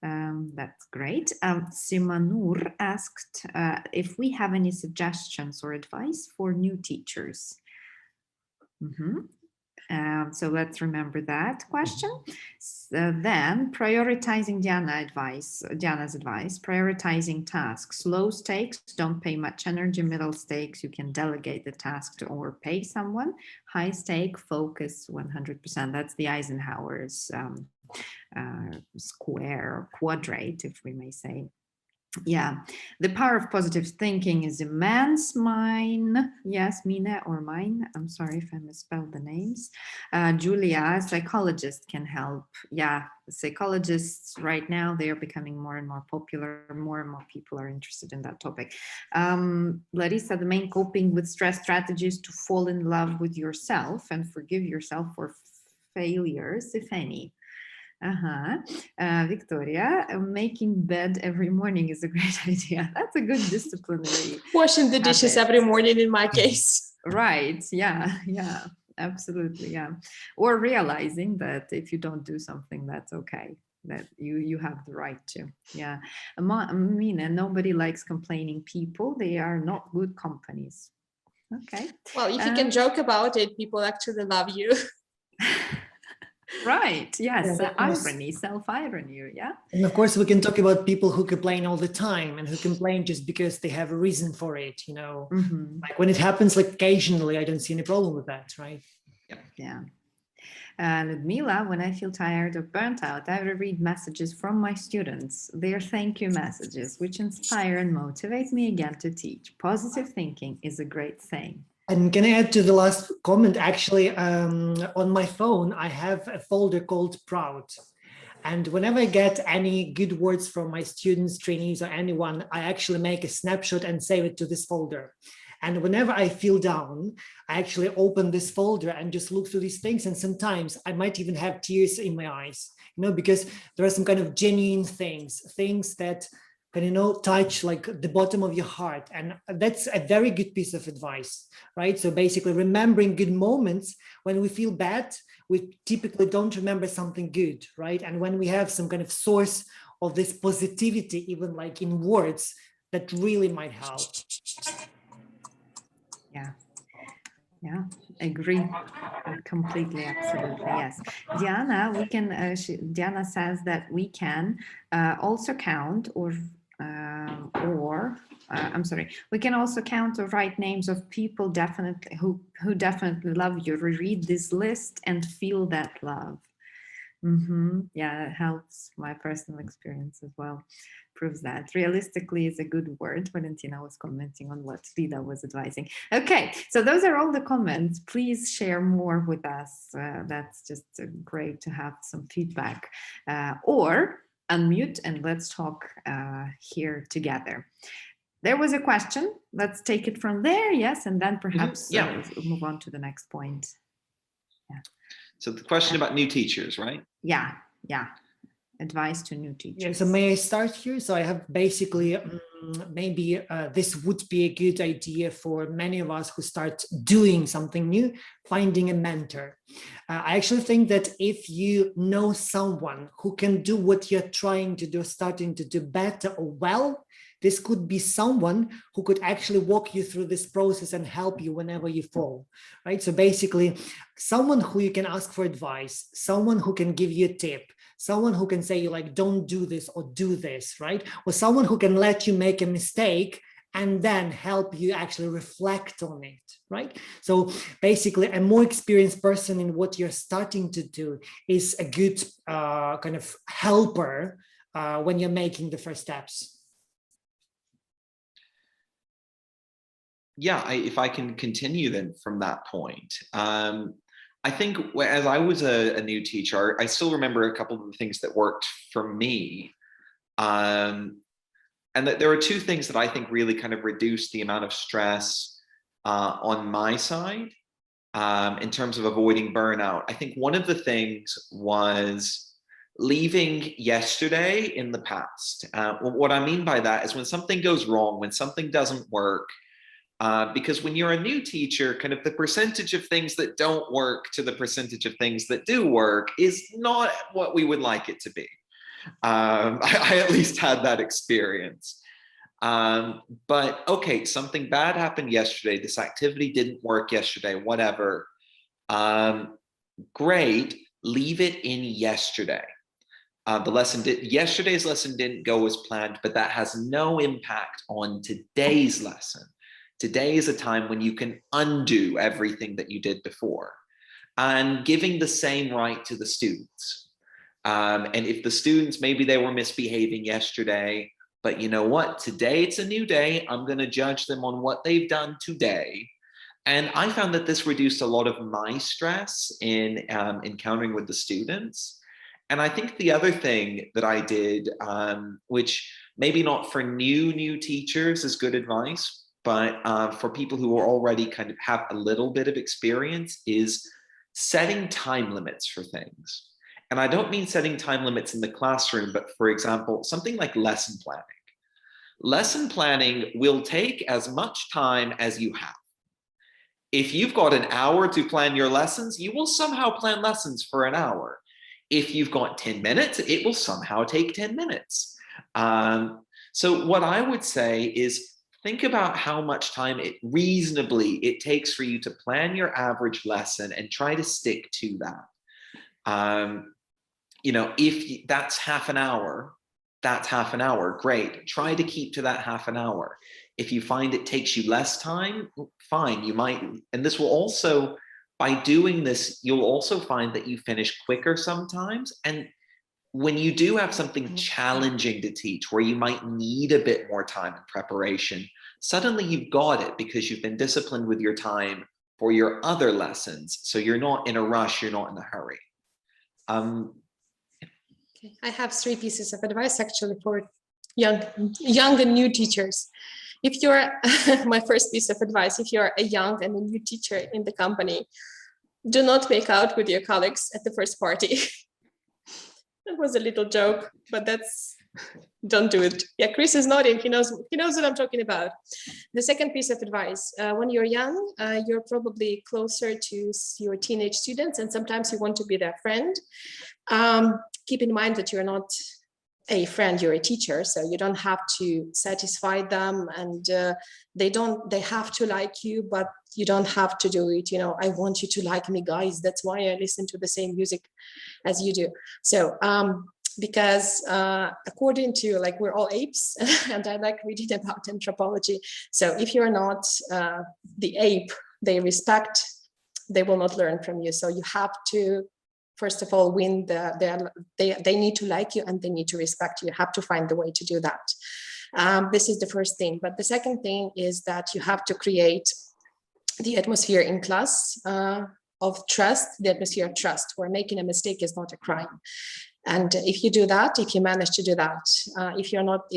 That's great. Simanur asked if we have any suggestions or advice for new teachers. So let's remember that question. So then prioritizing Diana's advice, prioritizing tasks, low stakes, don't pay much energy, middle stakes, you can delegate the task to or pay someone, high stake, focus 100%. That's the Eisenhower's square or quadrate, if we may say. Yeah, the power of positive thinking is immense. Mine, yes, Mina or mine. I'm sorry if I misspelled the names. Julia, psychologist can help. Yeah, psychologists right now, they are becoming more and more popular. More and more people are interested in that topic. Larissa, the main coping with stress strategies to fall in love with yourself and forgive yourself for failures, if any. Victoria, making bed every morning is a great idea. That's a good disciplinary. Washing the dishes habit. every morning in my case. Right. Yeah. Yeah. Absolutely. Yeah. Or realizing that if you don't do something, that's okay. That you have the right to. Yeah. Mina, nobody likes complaining people. They are not good companies. Okay. Well, if you can joke about it, people actually love you. Right. Yes. Yeah, Irony, self-irony. Yeah. And of course, we can talk about people who complain all the time and who complain just because they have a reason for it. You know, like when it happens, like occasionally, I don't see any problem with that, right? Yeah. Ludmila, when I feel tired or burnt out, I read messages from my students, their thank you messages, which inspire and motivate me again to teach. Positive thinking is a great thing. And can I add to the last comment? Actually, on my phone, I have a folder called Proud. And whenever I get any good words from my students, trainees, or anyone, I actually make a snapshot and save it to this folder. And whenever I feel down, I actually open this folder and just look through these things. And sometimes I might even have tears in my eyes, you know, because there are some kind of genuine things that can, you know, touch like the bottom of your heart. And that's a very good piece of advice, right? So basically remembering good moments. When we feel bad, we typically don't remember something good, right? And when we have some kind of source of this positivity, even like in words, that really might help. Yeah. Yeah, agree completely, absolutely, yes. Diana, we can, Diana says that we can also count I'm sorry, we can also count or write names of people definitely who definitely love you. Read this list and feel that love. Yeah, it helps. My personal experience as well proves that. Realistically is a good word. Valentina was commenting on what Lida was advising. Okay, so those are all the comments. Please share more with us. That's just great to have some feedback. Or unmute and let's talk here together. There was a question. Let's take it from there. Yes, and then perhaps move on to the next point. Yeah. So the question about new teachers, right? Yeah. Advice to new teachers. Yeah, so may I start here? So I have basically, maybe this would be a good idea for many of us who start doing something new, finding a mentor. I actually think that if you know someone who can do what you're trying to do, starting to do better or well, this could be someone who could actually walk you through this process and help you whenever you fall, right? So basically, someone who you can ask for advice, someone who can give you a tip, someone who can say you like, don't do this or do this, right? Or someone who can let you make a mistake and then help you actually reflect on it, right? So basically, a more experienced person in what you're starting to do is a good kind of helper when you're making the first steps. Yeah, if I can continue then from that point. I think as I was a new teacher, I still remember a couple of the things that worked for me. And that there are two things that I think really kind of reduced the amount of stress on my side in terms of avoiding burnout. I think one of the things was leaving yesterday in the past. What I mean by that is when something goes wrong, when something doesn't work, Because when you're a new teacher, kind of the percentage of things that don't work to the percentage of things that do work is not what we would like it to be. I at least had that experience. But okay, something bad happened yesterday. This activity didn't work yesterday, whatever. Great, leave it in yesterday. Yesterday's lesson didn't go as planned, but that has no impact on today's lesson. Today is a time when you can undo everything that you did before, and giving the same right to the students. And if the students, maybe they were misbehaving yesterday, but you know what, today it's a new day. I'm going to judge them on what they've done today. And I found that this reduced a lot of my stress in encountering with the students. And I think the other thing that I did, which maybe not for new teachers is good advice, but for people who are already kind of have a little bit of experience, is setting time limits for things. And I don't mean setting time limits in the classroom, but for example, something like lesson planning. Lesson planning will take as much time as you have. If you've got an hour to plan your lessons, you will somehow plan lessons for an hour. If you've got 10 minutes, it will somehow take 10 minutes. So what I would say is think about how much time reasonably it takes for you to plan your average lesson and try to stick to that. You know, if that's half an hour, that's half an hour, great. Try to keep to that half an hour. If you find it takes you less time, fine, you might, and this will also, by doing this, you'll also find that you finish quicker sometimes. And when you do have something challenging to teach where you might need a bit more time in preparation, suddenly you've got it because you've been disciplined with your time for your other lessons. So you're not in a rush, you're not in a hurry. Okay. I have 3 pieces of advice actually for young and new teachers. If you're, my first piece of advice, if you're a young and a new teacher in the company, do not make out with your colleagues at the first party. That was a little joke, but don't do it. Yeah, Chris is nodding. He knows what I'm talking about. The second piece of advice, when you're young, you're probably closer to your teenage students, and sometimes you want to be their friend. Keep in mind that you're not a friend, you're a teacher, so you don't have to satisfy them, and they have to like you, but you don't have to do it. You know, I want you to like me, guys. That's why I listen to the same music as you do. So because according to, like, we're all apes, and I like reading about anthropology. So if you're not the ape they respect, they will not learn from you. So you have to, first of all, win they need to like you and they need to respect you. You have to find the way to do that. This is the first thing. But the second thing is that you have to create the atmosphere in class of trust, the atmosphere of trust, where making a mistake is not a crime. And if you do that, if you manage to do that, if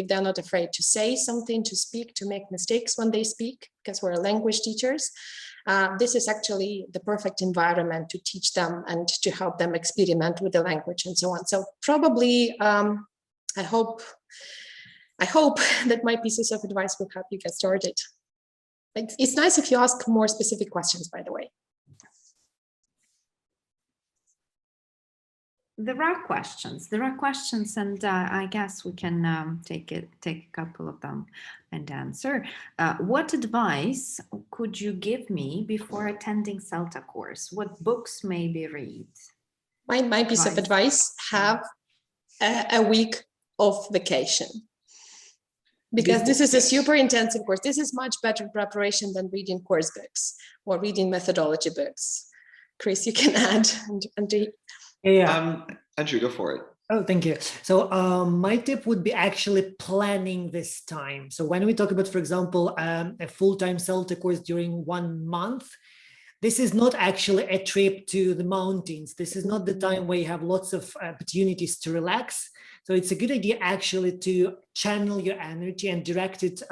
they're not afraid to say something, to speak, to make mistakes when they speak, because we're language teachers, this is actually the perfect environment to teach them and to help them experiment with the language and so on. So probably, I hope that my pieces of advice will help you get started. It's nice if you ask more specific questions, by the way. There are questions, and I guess we can take a couple of them and answer. What advice could you give me before attending CELTA course? What books maybe read? My piece of advice, have a week of vacation. Because this is a super intensive course. This is much better preparation than reading course books or reading methodology books. Chris, you can add. Yeah. Andrew, go for it. Oh, thank you. So my tip would be actually planning this time. So when we talk about, for example, a full-time CELTA course during 1 month, this is not actually a trip to the mountains. This is not the time where you have lots of opportunities to relax. So it's a good idea actually to channel your energy and direct it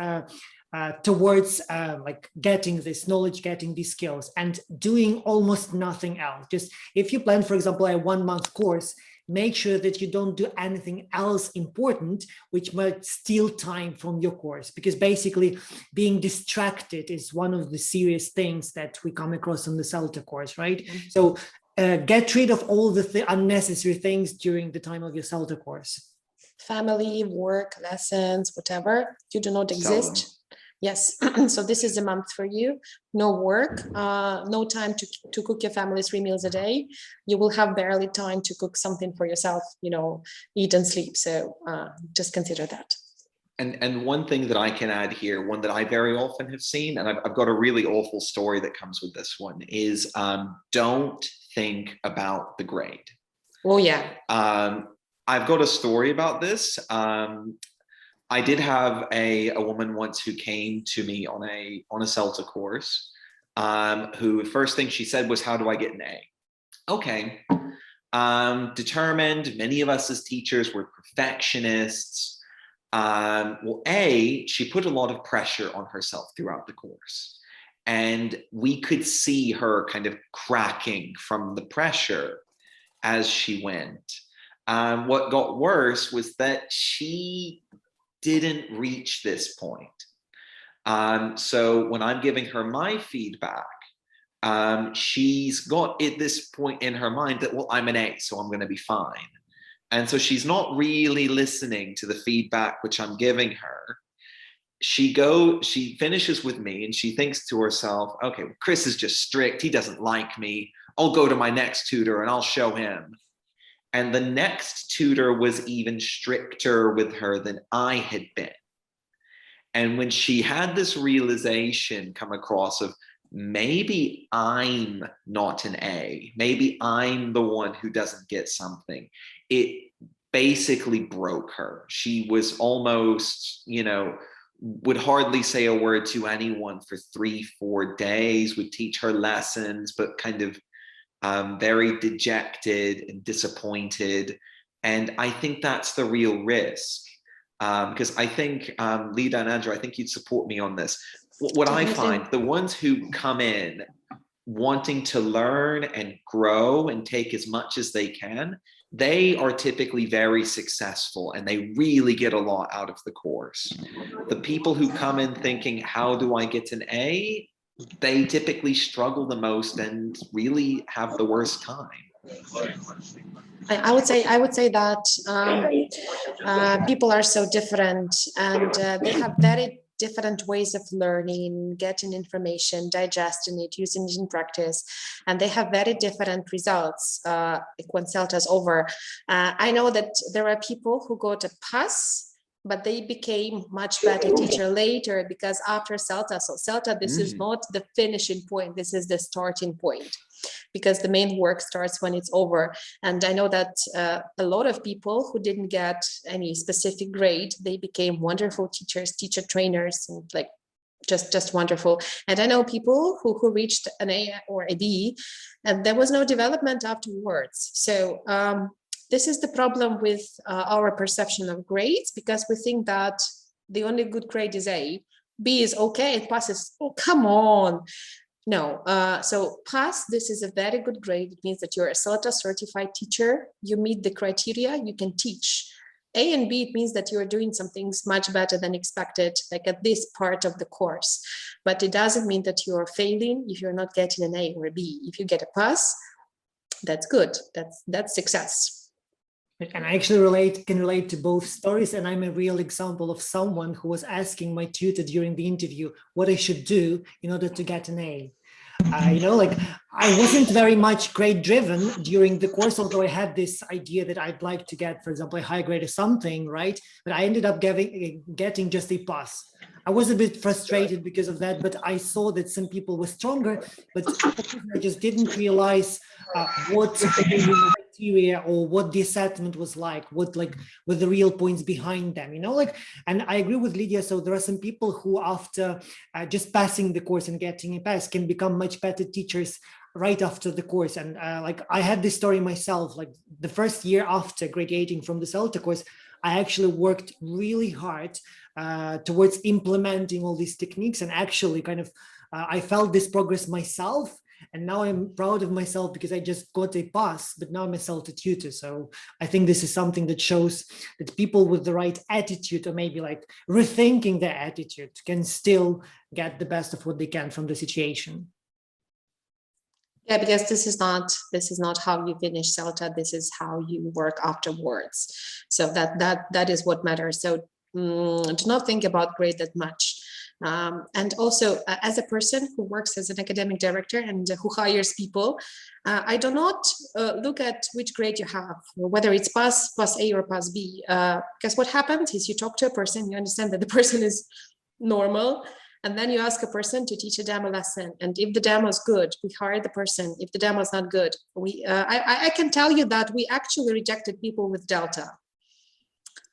towards like getting this knowledge, getting these skills, and doing almost nothing else. Just if you plan, for example, a 1 month course, make sure that you don't do anything else important which might steal time from your course, because basically being distracted is one of the serious things that we come across on the CELTA course, right? So get rid of all the unnecessary things during the time of your CELTA course. Family, work, lessons, whatever, you do not exist. Seldom. Yes, so this is a month for you. No work, no time to cook your family 3 meals a day. You will have barely time to cook something for yourself, eat and sleep. So just consider that. And one thing that I can add here, one that I very often have seen, and I've got a really awful story that comes with this one, is don't think about the grade. Oh, yeah. I've got a story about this. I did have a woman once who came to me on a CELTA course, who first thing she said was, how do I get an A? Okay. Determined, many of us as teachers were perfectionists. Well, she put a lot of pressure on herself throughout the course. And we could see her kind of cracking from the pressure as she went. What got worse was that she didn't reach this point. So when I'm giving her my feedback, she's got at this point in her mind that, well, I'm an A, so I'm going to be fine. And so she's not really listening to the feedback which I'm giving her. She finishes with me and she thinks to herself, okay, Chris is just strict. He doesn't like me. I'll go to my next tutor and I'll show him. And the next tutor was even stricter with her than I had been. And when she had this realization come across of, maybe I'm not an A, maybe I'm the one who doesn't get something, it basically broke her. She was almost, would hardly say a word to anyone for 3-4 days, would teach her lessons, but kind of very dejected and disappointed. And I think that's the real risk. Because I think, Lida and Andrew, I think you'd support me on this. What I find, the ones who come in wanting to learn and grow and take as much as they can, they are typically very successful and they really get a lot out of the course. The people who come in thinking, how do I get an A? They typically struggle the most and really have the worst time. I would say that people are so different, and they have very different ways of learning, getting information, digesting it, using it in practice, and they have very different results when CELTA is over. I know that there are people who got a pass, but they became much better teacher later, because after CELTA, so CELTA, this is not the finishing point, this is the starting point, because the main work starts when it's over. And I know that a lot of people who didn't get any specific grade, they became wonderful teachers, teacher trainers, and like just wonderful. And I know people who reached an A or a B, and there was no development afterwards. So this is the problem with our perception of grades, because we think that the only good grade is A, B is okay, and pass is, oh, come on. No, so pass, this is a very good grade. It means that you're a CELTA certified teacher, you meet the criteria, you can teach. A and B, it means that you're doing some things much better than expected, like at this part of the course. But it doesn't mean that you're failing if you're not getting an A or a B. If you get a pass, that's good, that's success. And I actually can relate to both stories, and I'm a real example of someone who was asking my tutor during the interview what I should do in order to get an A. I wasn't very much grade driven during the course, although I had this idea that I'd like to get, for example, a high grade or something, right? But I ended up getting just a pass. I was a bit frustrated because of that, but I saw that some people were stronger, but I just didn't realize what criteria or what the assessment was like, what were the real points behind them, and I agree with Lydia. So there are some people who, after just passing the course and getting a pass, can become much better teachers right after the course. And I had this story myself, the first year after graduating from the CELTA course, I actually worked really hard towards implementing all these techniques, and actually I felt this progress myself. And now I'm proud of myself because I just got a pass, but now I'm a CELTA tutor. So I think this is something that shows that people with the right attitude, or maybe like rethinking their attitude, can still get the best of what they can from the situation. Yeah, because this is not how you finish CELTA. This is how you work afterwards. So that is what matters. So do not think about grade that much. And also, as a person who works as an academic director and who hires people, I do not look at which grade you have, whether it's pass A or pass B. Because what happens is you talk to a person, you understand that the person is normal, and then you ask a person to teach a demo lesson. And if the demo is good, we hire the person. If the demo is not good, I can tell you that we actually rejected people with Delta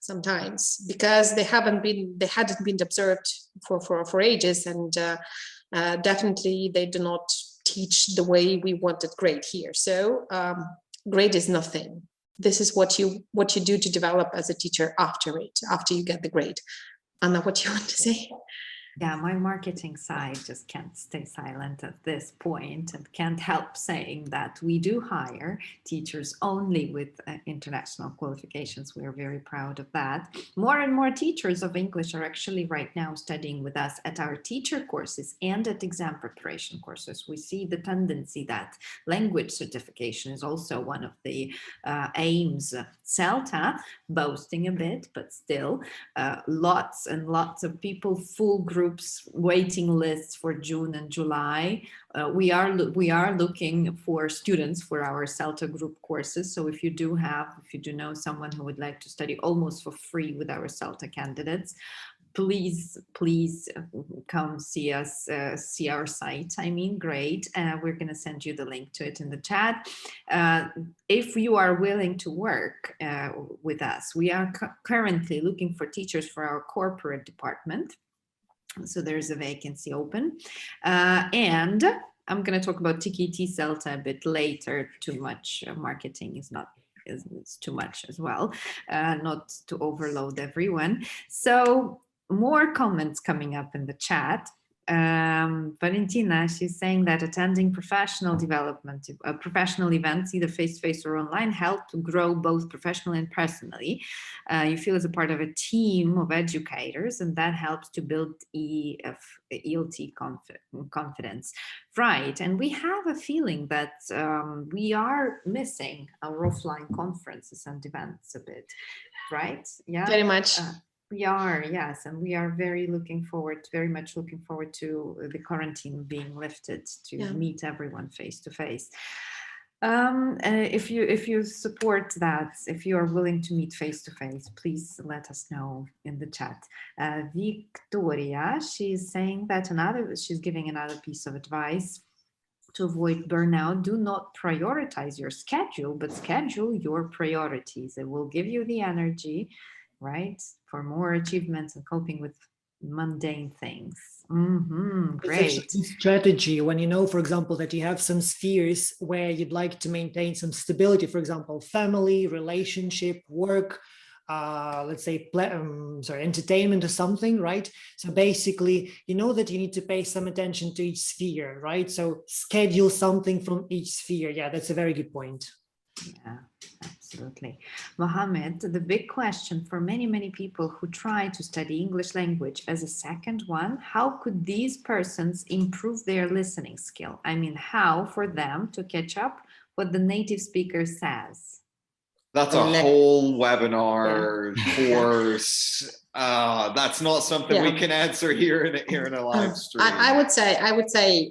sometimes because they hadn't been observed for ages, and definitely they do not teach the way we wanted grade here. So grade is nothing. This is what you do to develop as a teacher after you get the grade. Anna, what do you want to say? Yeah, my marketing side just can't stay silent at this point and can't help saying that we do hire teachers only with international qualifications. We are very proud of that. More and more teachers of English are actually right now studying with us at our teacher courses and at exam preparation courses. We see the tendency that language certification is also one of the aims. CELTA boasting a bit, but still lots and lots of people, full groups, waiting lists for June and July. We are looking for students for our CELTA group courses. So if you do know someone who would like to study almost for free with our CELTA candidates, please come see us, see our site. I mean, great. We're going to send you the link to it in the chat. If you are willing to work with us, we are currently looking for teachers for our corporate department. So there's a vacancy open. And I'm going to talk about TKT CELTA a bit later. Too much marketing is too much as well, not to overload everyone. So more comments coming up in the chat. Valentina, she's saying that attending professional events, either face-to-face or online, help to grow both professionally and personally. You feel as a part of a team of educators, and that helps to build ELT confidence. Right, and we have a feeling that we are missing our offline conferences and events a bit, right? Yeah, very much. We are, yes, and we are very much looking forward to the quarantine being lifted to meet everyone face to face. If you support that, if you are willing to meet face to face, please let us know in the chat. Victoria, she's saying that she's giving another piece of advice to avoid burnout. Do not prioritize your schedule, but schedule your priorities. It will give you the energy, right, for more achievements and coping with mundane things. Great. It's a strategy when you know, for example, that you have some spheres where you'd like to maintain some stability, for example, family, relationship, work, let's say, entertainment or something, right? So basically, you know that you need to pay some attention to each sphere, right? So schedule something from each sphere. Yeah, that's a very good point. Yeah, absolutely. Mohammed, the big question for many people who try to study English language as a second one, how could these persons improve their listening skill? I mean, how for them to catch up what the native speaker says? That's a whole webinar course. That's not something we can answer here in a live stream. I would say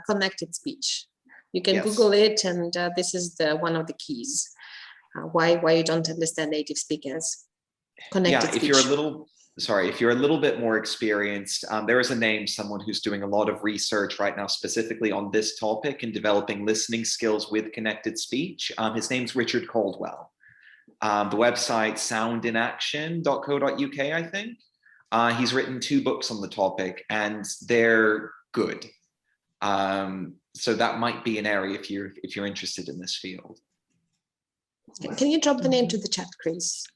connected speech. You can Google it, and this is one of the keys. Why you don't understand native speakers? Connected speech. If you're a little bit more experienced, there is someone who's doing a lot of research right now specifically on this topic and developing listening skills with connected speech. His name's Richard Caldwell. The website soundinaction.co.uk, I think. He's written 2 books on the topic, and they're good. So that might be an area if you're interested in this field. Can you drop the name to the chat, Chris?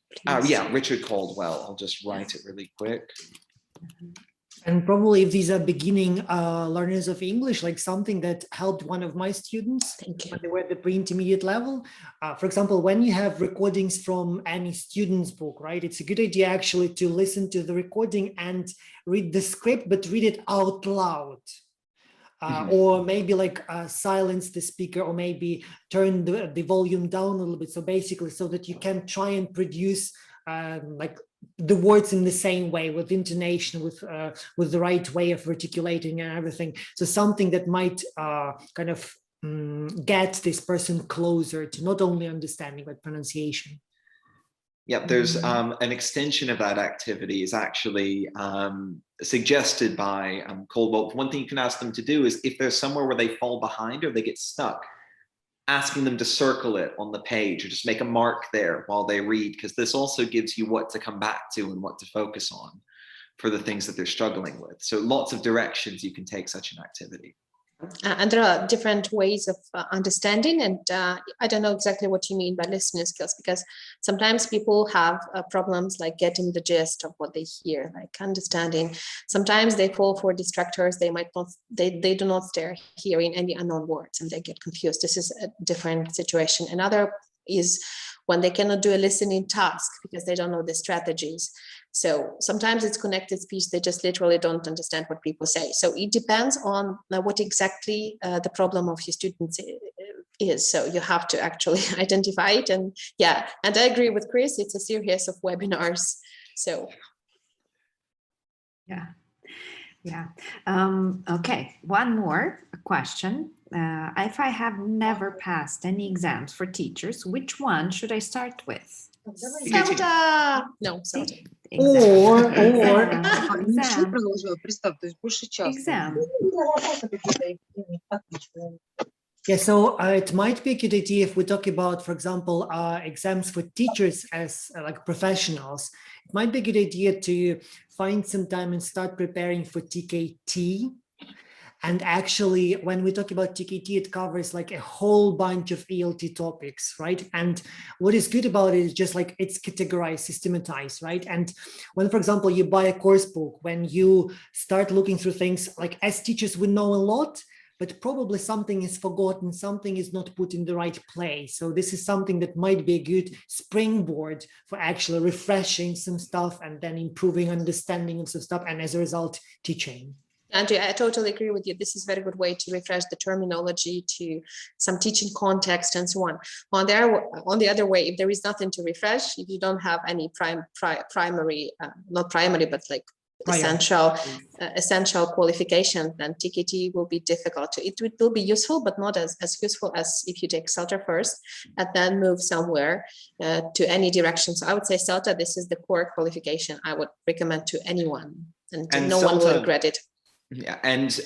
Yeah, Richard Caldwell. I'll just write it really quick. And probably if these are beginning learners of English, like something that helped one of my students when they were at the pre-intermediate level. For example, when you have recordings from any student's book, right, it's a good idea actually to listen to the recording and read the script, but read it out loud. Or maybe like silence the speaker, or maybe turn the volume down a little bit. So basically, so that you can try and produce like the words in the same way, with intonation, with the right way of articulating and everything. So something that might kind of get this person closer to not only understanding but pronunciation. Yeah, there's an extension of that activity is actually suggested by Caldwell. One thing you can ask them to do is if there's somewhere where they fall behind or they get stuck, asking them to circle it on the page or just make a mark there while they read, because this also gives you what to come back to and what to focus on for the things that they're struggling with. So lots of directions you can take such an activity. And there are different ways of understanding, and I don't know exactly what you mean by listening skills, because sometimes people have problems like getting the gist of what they hear, like understanding. Sometimes they fall for distractors. They might not, they do not stare hearing any unknown words and they get confused. This is a different situation. Another is when they cannot do a listening task because they don't know the strategies. So sometimes it's connected speech, they just literally don't understand what people say. So it depends on what exactly the problem of your students is. So you have to actually identify it. And yeah, and I agree with Chris, it's a series of webinars. So yeah. Okay, one more question. If I have never passed any exams for teachers, which one should I start with? CELTA! No, CELTA. Or Exam. Представь, то есть больше часа. Exam. Yeah, so it might be a good idea if we talk about, for example, exams for teachers as like professionals. It might be a good idea to find some time and start preparing for TKT. And actually, when we talk about TKT, it covers like a whole bunch of ELT topics, right? And what is good about it is just like it's categorized, systematized, right? And when, for example, you buy a course book, when you start looking through things, like as teachers, we know a lot, but probably something is forgotten, something is not put in the right place. So this is something that might be a good springboard for actually refreshing some stuff and then improving understanding of some stuff, and as a result, teaching. Andrea, I totally agree with you. This is a very good way to refresh the terminology, to some teaching context and so on. On the other way, if there is nothing to refresh, if you don't have any primary, not primary, but like essential qualification, then TKT will be difficult. It will be useful, but not as useful as if you take CELTA first and then move somewhere to any direction. So I would say CELTA, this is the core qualification I would recommend to anyone, and no one will regret it. Yeah, and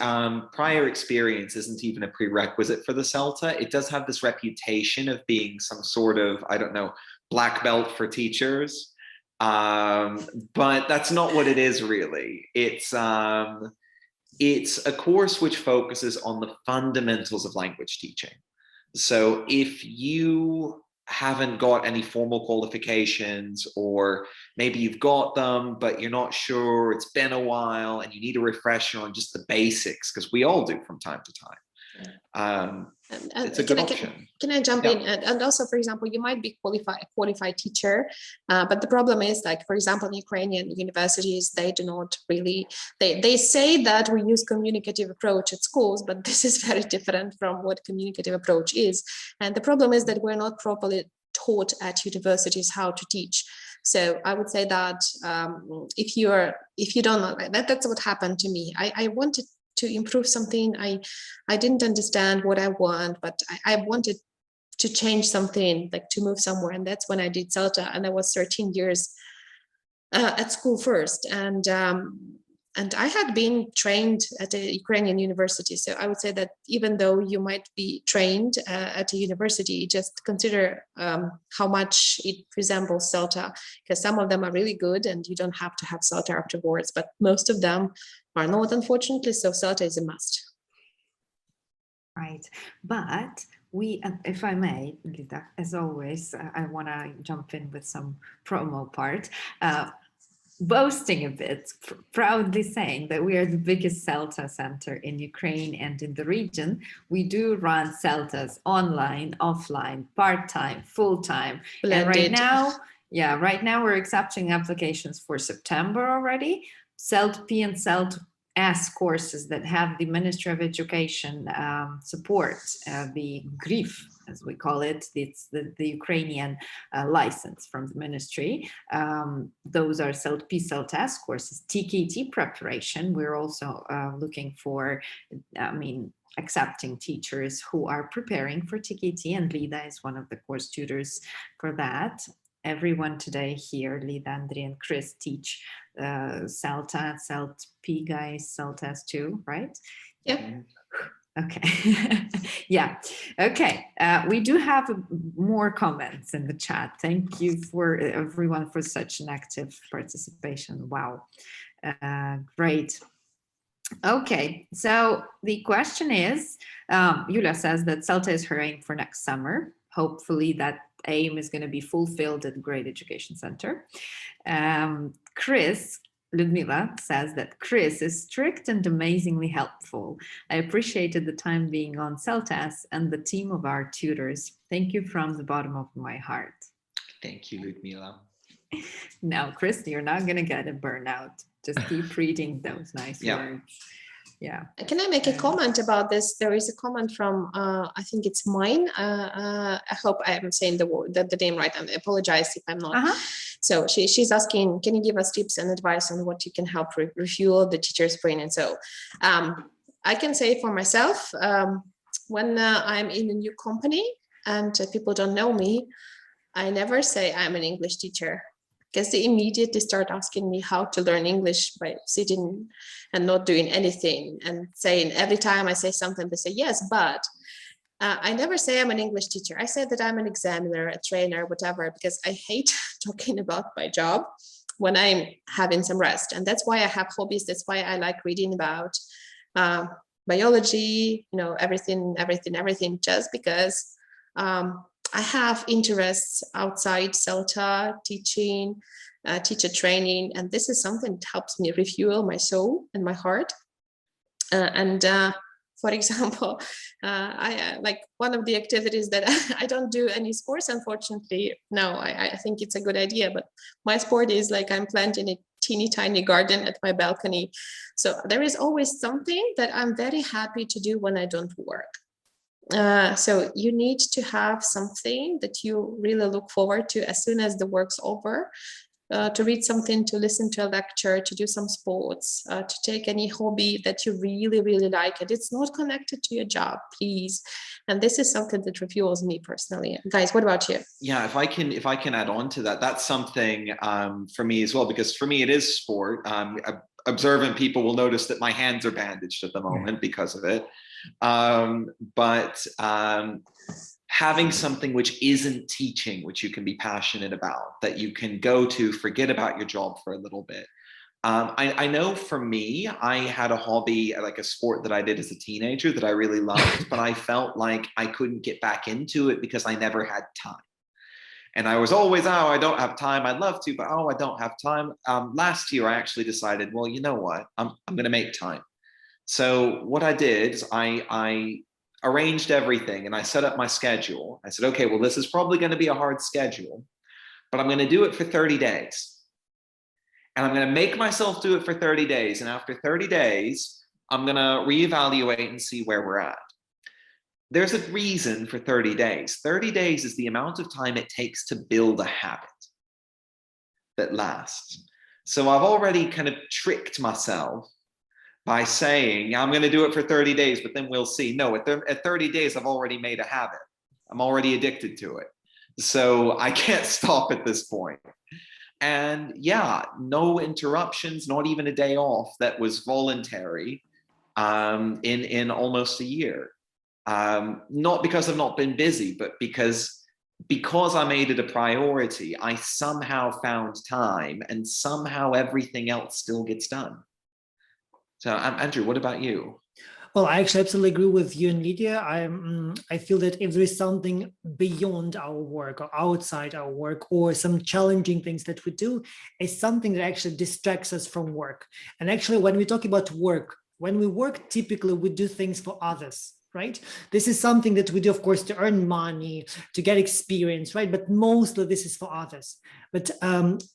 prior experience isn't even a prerequisite for the CELTA. It does have this reputation of being some sort of, I don't know, black belt for teachers, but that's not what it is really. It's a course which focuses on the fundamentals of language teaching. So if you haven't got any formal qualifications, or maybe you've got them but you're not sure, it's been a while and you need a refresher on just the basics, because we all do from time to time. It's a good option. Can I jump in? And also, for example, you might be a qualified teacher, but the problem is, like, for example, in Ukrainian universities, they do not really, they say that we use communicative approach at schools, but this is very different from what communicative approach is. And the problem is that we're not properly taught at universities how to teach. So I would say that if you don't know, that's what happened to me. I wanted to improve something. I didn't understand what I want, but I wanted to change something, like to move somewhere. And that's when I did CELTA, and I was 13 years at school first. And I had been trained at a Ukrainian university. So I would say that even though you might be trained at a university, just consider how much it resembles CELTA, because some of them are really good and you don't have to have CELTA afterwards, but most of them are not, unfortunately. So CELTA is a must. Right. But we, if I may, Lida, as always, I want to jump in with some promo part. boasting a bit, proudly saying that we are the biggest CELTA center in Ukraine and in the region. We do run CELTAs online, offline, part-time, full-time. And right now we're accepting applications for September already. CELT-P and CELT-S courses that have the Ministry of Education support, the GRIF, as we call it. It's the Ukrainian license from the ministry. Those are CELT-P, CELT-S courses. TKT preparation, we're also looking for, accepting teachers who are preparing for TKT, and Lida is one of the course tutors for that. Everyone today here, Lida, Andri, and Chris teach CELTA, CELT-P guys, CELT-S too, right? Yeah. Okay. Yeah. Okay. We do have more comments in the chat. Thank you for everyone for such an active participation. Wow. Great. Okay. So the question is, Yulia says that CELTA is her aim for next summer. Hopefully that aim is going to be fulfilled at the Great Education Center. Ludmila says that Chris is strict and amazingly helpful. I appreciated the time being on CELTAS and the team of our tutors. Thank you from the bottom of my heart. Thank you, Ludmila. Now, Chris, you're not going to get a burnout. Just keep reading those nice words. Yeah. Can I make a comment about this? There is a comment from, I think it's mine. I hope I am saying the name right. I apologize if I'm not. So she's asking, can you give us tips and advice on what you can help refuel the teacher's brain? And so I can say for myself, when I'm in a new company and people don't know me, I never say I'm an English teacher, because they immediately start asking me how to learn English by sitting and not doing anything, and saying every time I say something, they say, yes, but I never say I'm an English teacher. I say that I'm an examiner, a trainer, whatever, because I hate talking about my job when I'm having some rest. And that's why I have hobbies. That's why I like reading about biology, everything, just because I have interests outside CELTA, teaching, teacher training, and this is something that helps me refuel my soul and my heart. For example, I like one of the activities that I don't do any sports, unfortunately. No, I think it's a good idea, but my sport is like I'm planting a teeny tiny garden at my balcony. So there is always something that I'm very happy to do when I don't work. So you need to have something that you really look forward to as soon as the work's over, to read something, to listen to a lecture, to do some sports, to take any hobby that you really, really like. And it's not connected to your job, please. And this is something that refuels me personally. Guys, what about you? Yeah, if I can add on to that, that's something for me as well, because for me it is sport. Observant people will notice that my hands are bandaged at the moment because of it. But having something which isn't teaching, which you can be passionate about, that you can go to, forget about your job for a little bit. I know for me, I had a hobby, like a sport that I did as a teenager that I really loved, but I felt like I couldn't get back into it because I never had time. And I was always, I don't have time. I'd love to, but I don't have time. Last year, I actually decided, well, you know what? I'm going to make time. So what I did is I arranged everything and I set up my schedule. I said, okay, well, this is probably going to be a hard schedule, but I'm going to do it for 30 days. And I'm going to make myself do it for 30 days. And after 30 days, I'm going to reevaluate and see where we're at. There's a reason for 30 days. 30 days is the amount of time it takes to build a habit that lasts. So I've already kind of tricked myself by saying, I'm going to do it for 30 days, but then we'll see. No, at 30 days, I've already made a habit. I'm already addicted to it. So I can't stop at this point. And yeah, no interruptions, not even a day off that was voluntary in almost a year. Not because I've not been busy, but because I made it a priority, I somehow found time, and somehow everything else still gets done. So Andrew, what about you? Well, I actually absolutely agree with you and Lydia. I feel that if there is something beyond our work or outside our work or some challenging things that we do, it's something that actually distracts us from work. And actually, when we talk about work, when we work, typically we do things for others, right? This is something that we do, of course, to earn money, to get experience, right? But mostly this is for others. But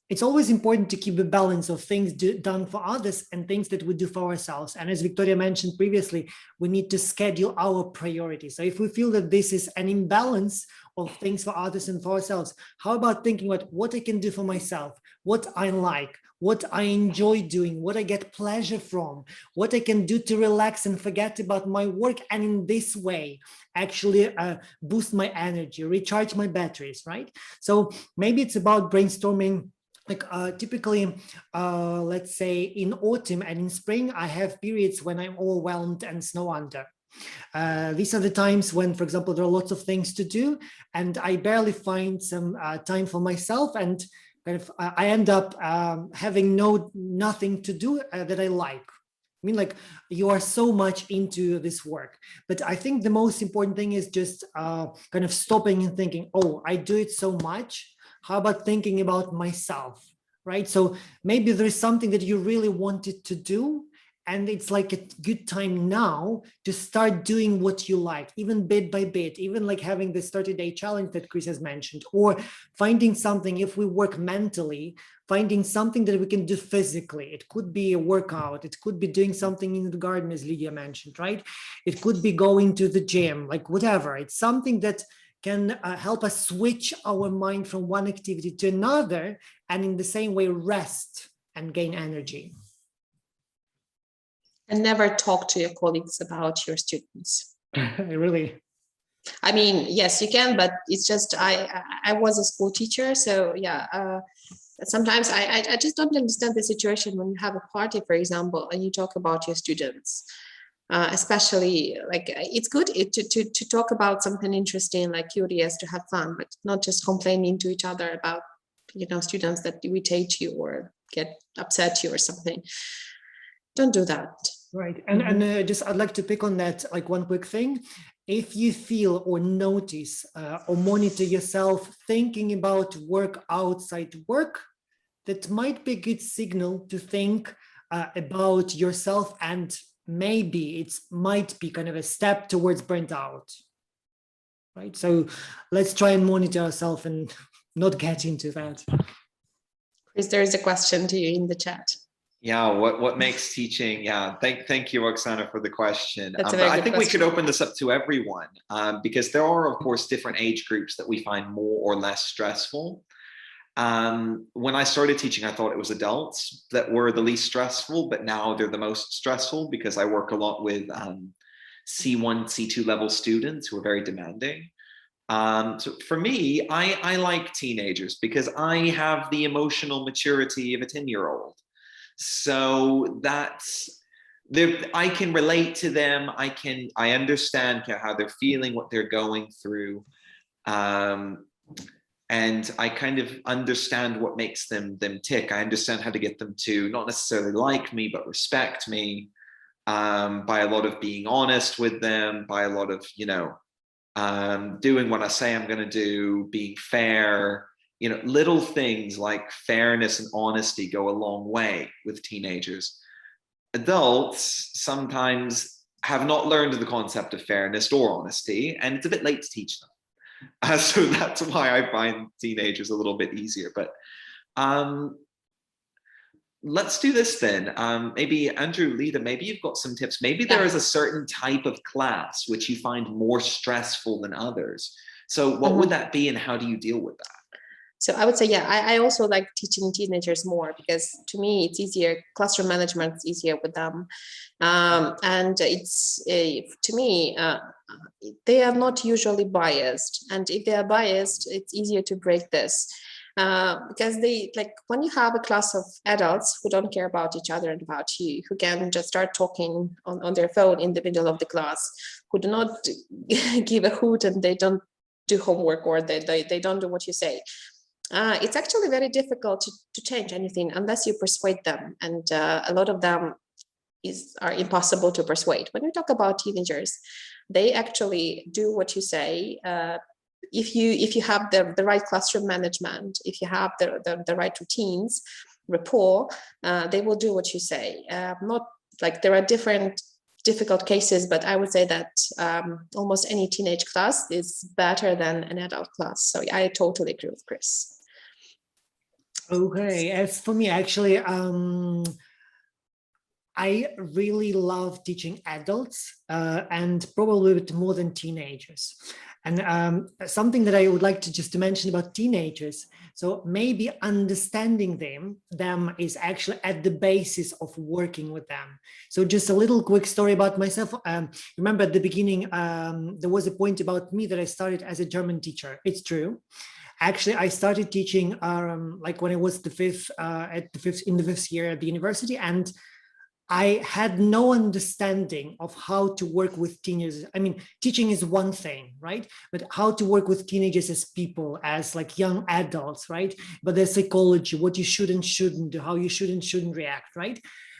it's always important to keep a balance of things done for others and things that we do for ourselves. And as Victoria mentioned previously, we need to schedule our priorities. So if we feel that this is an imbalance of things for others and for ourselves, how about thinking about what I can do for myself, what I like, what I enjoy doing, what I get pleasure from, what I can do to relax and forget about my work, and in this way actually boost my energy, recharge my batteries, right? So maybe it's about brainstorming. Like typically, let's say in autumn and in spring, I have periods when I'm overwhelmed and snow under. These are the times when, for example, there are lots of things to do and I barely find some time for myself, and kind of I end up having nothing to do that I like. I mean, like, you are so much into this work, but I think the most important thing is just kind of stopping and thinking, oh, I do it so much. How about thinking about myself, right? So maybe there is something that you really wanted to do, and it's like a good time now to start doing what you like, even bit by bit, even like having this 30-day challenge that Chris has mentioned, or finding something, if we work mentally, finding something that we can do physically. It could be a workout. It could be doing something in the garden, as Lydia mentioned, right? It could be going to the gym, like whatever. It's something that can help us switch our mind from one activity to another, and in the same way rest and gain energy. And never talk to your colleagues about your students. Really? I mean, yes, you can, but it's just I was a school teacher, so yeah. Sometimes I just don't understand the situation when you have a party, for example, and you talk about your students. Especially, like, it's good to talk about something interesting, like curious, to have fun, but not just complaining to each other about, students that irritate you or get upset you or something. Don't do that. Right. And just I'd like to pick on that, like one quick thing. If you feel or notice or monitor yourself thinking about work outside work, that might be a good signal to think about yourself, and maybe it might be kind of a step towards burnt out. Right. So let's try and monitor ourselves and not get into that. Chris, there is a question to you in the chat. Yeah, what makes teaching? Yeah, thank you, Oksana, for the question. That's a but very I good think we question. could open this up to everyone, because there are, of course, different age groups that we find more or less stressful. When I started teaching, I thought it was adults that were the least stressful, but now they're the most stressful because I work a lot with C1, C2 level students who are very demanding. So for me, I like teenagers because I have the emotional maturity of a 10-year-old. So that's I can relate to them. I understand how they're feeling, what they're going through. And I kind of understand what makes them tick. I understand how to get them to not necessarily like me, but respect me, by a lot of being honest with them, by a lot of, doing what I say I'm going to do, being fair. Little things like fairness and honesty go a long way with teenagers. Adults sometimes have not learned the concept of fairness or honesty, and it's a bit late to teach them. So that's why I find teenagers a little bit easier. But let's do this then. Maybe Andrew, Lida, maybe you've got some tips. Maybe there is a certain type of class which you find more stressful than others. So what would that be, and how do you deal with that? So I would say, yeah, I also like teaching teenagers more, because to me it's easier. Classroom management is easier with them, and it's to me they are not usually biased, and if they are biased, it's easier to break this. Because they, like, when you have a class of adults who don't care about each other and about you, who can just start talking on their phone in the middle of the class, who do not give a hoot, and they don't do homework, or they don't do what you say. It's actually very difficult to change anything unless you persuade them. And a lot of them are impossible to persuade. When we talk about teenagers, they actually do what you say. If you have the right classroom management, if you have the right routines, rapport, they will do what you say. Not like there are different difficult cases, but I would say that almost any teenage class is better than an adult class. So I totally agree with Chris. Okay, as for me, actually, I really love teaching adults and probably a bit more than teenagers. And something that I would like to just to mention about teenagers. So maybe understanding them is actually at the basis of working with them. So just a little quick story about myself. Remember at the beginning, there was a point about me that I started as a German teacher. It's true. Actually, I started teaching like when I was in the fifth year at the university, and I had no understanding of how to work with teenagers. I mean, teaching is one thing, right? But how to work with teenagers as people, as like young adults, right? But their psychology, what you should and shouldn't do, how you should and shouldn't react, right?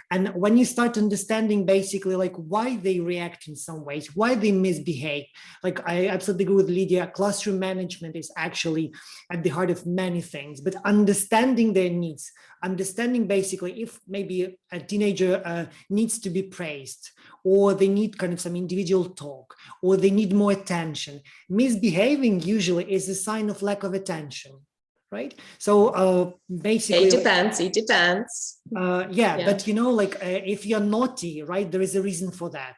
And when you start understanding basically like why they react in some ways, why they misbehave, like I absolutely agree with Lydia, classroom management is actually at the heart of many things, but understanding their needs, understanding basically if maybe a teenager needs to be praised, or they need kind of some individual talk, or they need more attention. Misbehaving usually is a sign of lack of attention. Right. So basically, it depends. Yeah, but you know, like if you're naughty, right, there is a reason for that.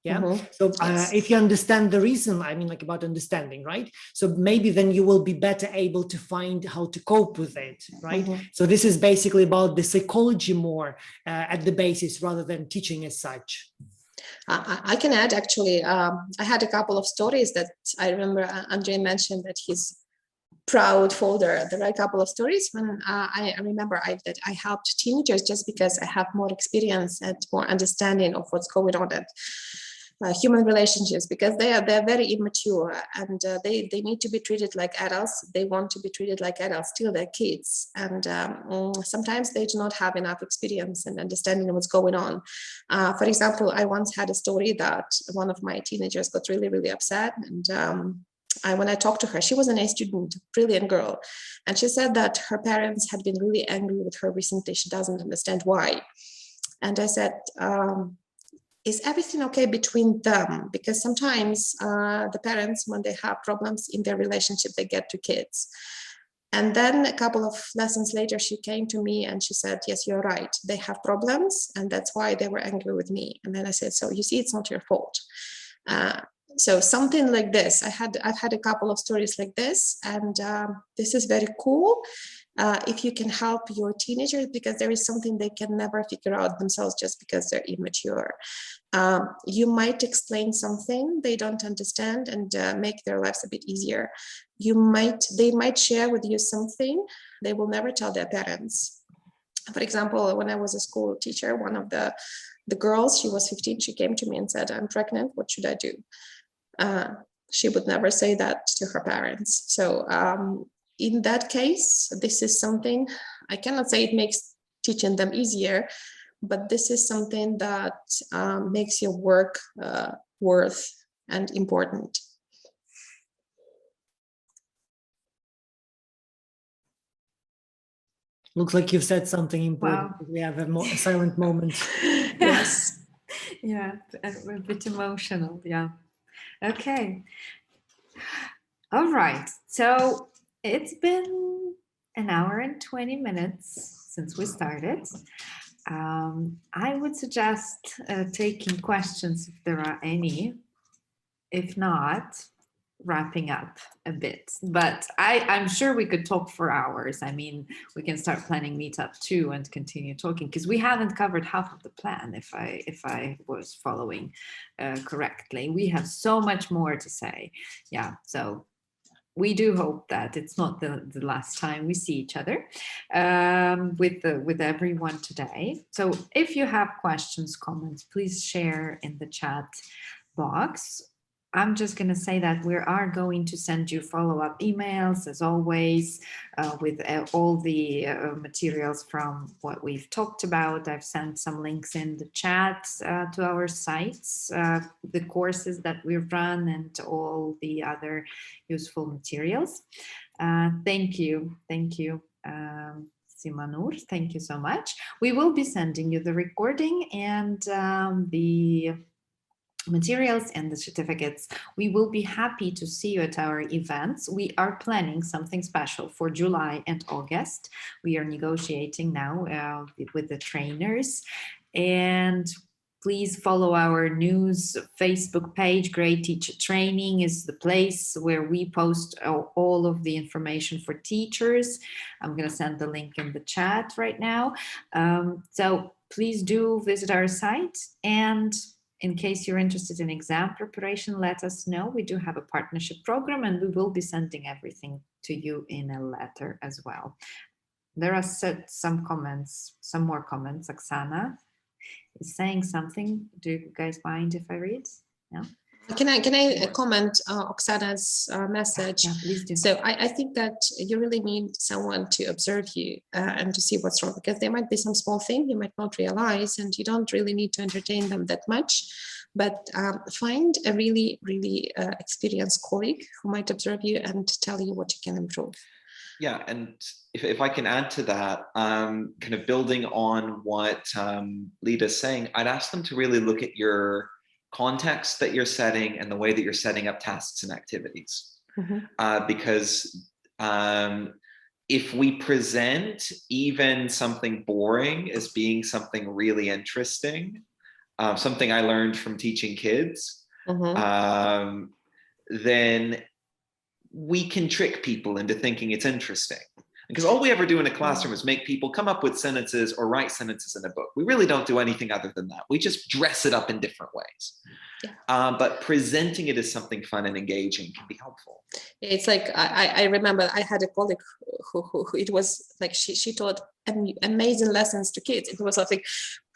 Yeah. Mm-hmm. So Yes. if you understand the reason, I mean, like about understanding, right? So maybe then you will be better able to find how to cope with it, right? Mm-hmm. So this is basically about the psychology more at the basis rather than teaching as such. I can add actually, I had a couple of stories that I remember Andrei mentioned that he's proud folder. There are a couple of stories when I remember that I helped teenagers just because I have more experience and more understanding of what's going on at human relationships, because they're very immature and they need to be treated like adults. They want to be treated like adults, still they're kids, and sometimes they do not have enough experience and understanding of what's going on. For example, I once had a story that one of my teenagers got really upset, and when I talked to her, she was an A student, brilliant girl. And she said that her parents had been really angry with her recently. She doesn't understand why. And I said, is everything okay between them? Because sometimes the parents, when they have problems in their relationship, they get to kids. And then a couple of lessons later, she came to me and she said, yes, you're right. They have problems and that's why they were angry with me. And then I said, so you see, it's not your fault. So something like this, I've had a couple of stories like this, and this is very cool if you can help your teenagers, because there is something they can never figure out themselves just because they're immature. You might explain something they don't understand and make their lives a bit easier. They might share with you something they will never tell their parents. For example, when I was a school teacher, one of the girls, she was 15, she came to me and said, I'm pregnant, what should I do? She would never say that to her parents. So in that case, this is something, I cannot say it makes teaching them easier, but this is something that makes your work worth and important. Looks like you've said something important. Wow. We have a silent moment. Yes. Yeah, a bit emotional. Yeah. Okay. All right. So it's been an hour and 20 minutes since we started. I would suggest taking questions if there are any. If not, wrapping up a bit. But I'm sure we could talk for hours. I mean, we can start planning meetup too and continue talking, because we haven't covered half of the plan, if I was following correctly. We have so much more to say. Yeah, so we do hope that it's not the last time we see each other with everyone today. So if you have questions, comments, please share in the chat box. I'm just going to say that we are going to send you follow-up emails, as always, with all the materials from what we've talked about. I've sent some links in the chat to our sites, the courses that we've run, and all the other useful materials. Thank you. Thank you. Simanur, thank you so much. We will be sending you the recording and the materials and the certificates. We will be happy to see you at our events. We are planning something special for July and August. We are negotiating now with the trainers, and please follow our news Facebook page. Great Teacher Training is the place where we post all of the information for teachers. I'm going to send the link in the chat right now. So please do visit our site, and in case you're interested in exam preparation, let us know. We do have a partnership program, and we will be sending everything to you in a letter as well. There are some comments, some more comments. Oksana is saying something. Do you guys mind if I read? No? Can I comment Oksana's message? Yeah, please do. So I think that you really need someone to observe you and to see what's wrong, because there might be some small thing you might not realize, and you don't really need to entertain them that much. But find a really experienced colleague who might observe you and tell you what you can improve. Yeah, and if I can add to that, kind of building on what Lida's saying, I'd ask them to really look at your context that you're setting and the way that you're setting up tasks and activities. Because if we present even something boring as being something really interesting, something I learned from teaching kids, then we can trick people into thinking it's interesting. Because all we ever do in a classroom is make people come up with sentences or write sentences in a book. We really don't do anything other than that. We just dress it up in different ways. Yeah. But presenting it as something fun and engaging can be helpful. It's like, I remember I had a colleague who it was like, she taught amazing lessons to kids. It was like,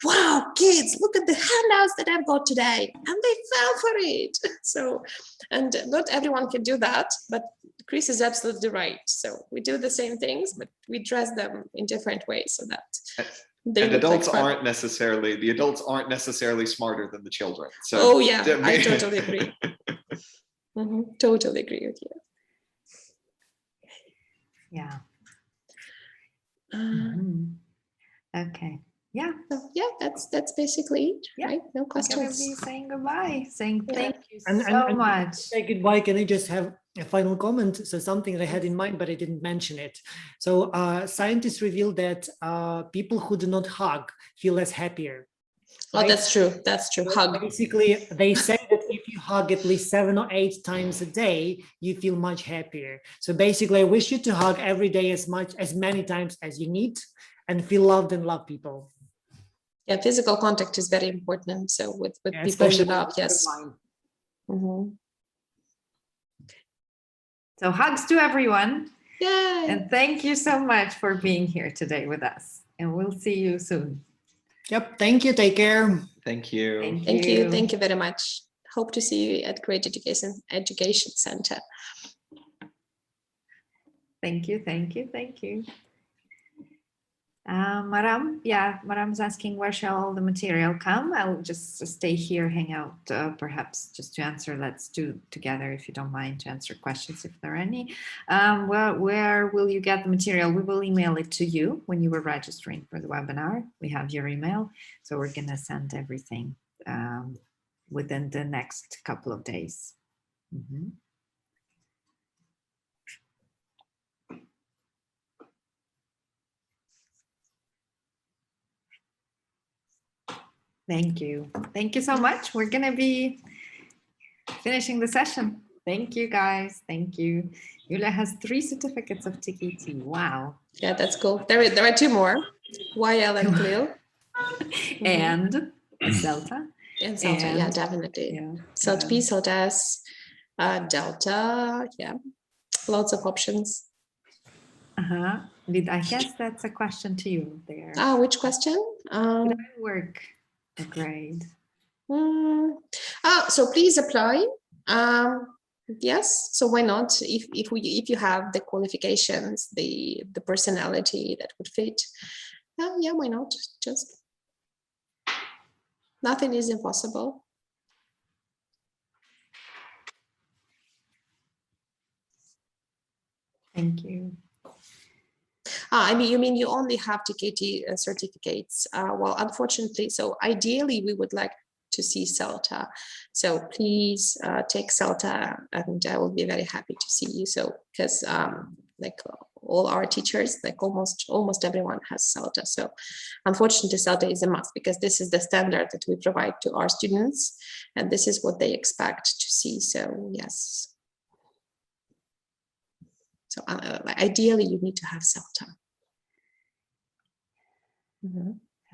wow, kids, look at the handouts that I've got today. And they fell for it. So, and not everyone can do that, but Chris is absolutely right. So we do the same things, but we dress them in different ways so that they and adults aren't necessarily, the adults aren't necessarily smarter than the children. So oh yeah, I totally agree. Totally agree with you. Yeah. Okay. Yeah. So yeah, that's basically it, right? No questions. I'm gonna be saying goodbye, saying thank you and much. Say goodbye. Can I just have a final comment? So something that I had in mind, but I didn't mention it. So scientists revealed that people who do not hug feel less happier. Right? Oh, that's true. That's true. Hug. Basically, they say that if you hug at least 7 or 8 times a day, you feel much happier. So basically, I wish you to hug every day as many times as you need, and feel loved and love people. Yeah, physical contact is very important. So with people you love, yes. So hugs to everyone. Yay. And thank you so much for being here today with us. And we'll see you soon. Yep. Thank you. Take care. Thank you. Thank you. Thank you very much. Hope to see you at Great Education Center. Thank you. Thank you. Thank you. Maram, Maram's asking, where shall all the material come? I'll just stay here, hang out, perhaps just to answer. Let's do together, if you don't mind, to answer questions if there are any. Where will you get the material? We will email it to you when you were registering for the webinar. We have your email, so we're going to send everything within the next couple of days. Thank you. Thank you so much. We're going to be finishing the session. Thank you, guys. Thank you. Yulia has 3 certificates of TKT. Wow. Yeah, that's cool. There are 2 more. YL and Cleo. And Delta. And Delta, yeah, definitely. Yeah. Celt P, Celt S, Delta, yeah. Lots of options. I guess that's a question to you there. Which question? Did I work a grade? So please apply Yes, so why not? If you have the qualifications, the personality that would fit, yeah, why not? Just nothing is impossible. Thank you. I mean, you mean you only have TKT certificates? Well, unfortunately, so ideally we would like to see CELTA. So please take CELTA, and I will be very happy to see you. So because like all our teachers, like almost everyone has CELTA. So unfortunately, CELTA is a must because this is the standard that we provide to our students, and this is what they expect to see. So yes. So ideally, you need to have CELTA.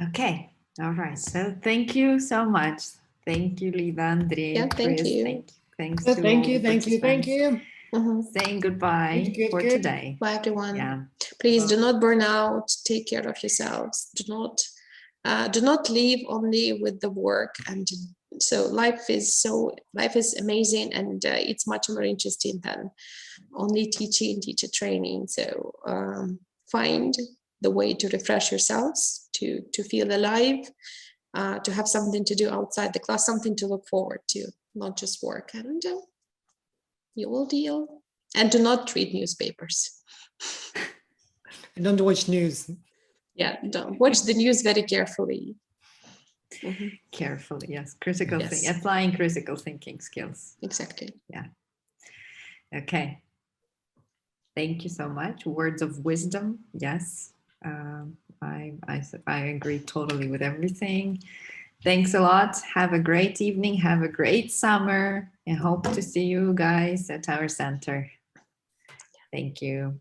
Okay. All right. So thank you so much. Thank you, Lida, Andre, Yeah, thank Chris. you. Thanks So to thank all you, the thank you, thank participants. you. Saying goodbye Good, for good. today. Bye, everyone. Yeah. Please do not burn out. Take care of yourselves. Do not leave only with the work. And so life is amazing, and it's much more interesting than only teacher training. So find the way to refresh yourselves, to feel alive, to have something to do outside the class, something to look forward to, not just work. And you will deal. And do not read newspapers. And don't watch news. Yeah, don't watch the news very carefully. Carefully, yes. Critical Yes. thinking, applying critical thinking skills. Exactly. Yeah. Okay. Thank you so much. Words of wisdom. Yes. I agree totally with everything. Thanks a lot. Have a great evening. Have a great summer, and hope to see you guys at our center. Thank you.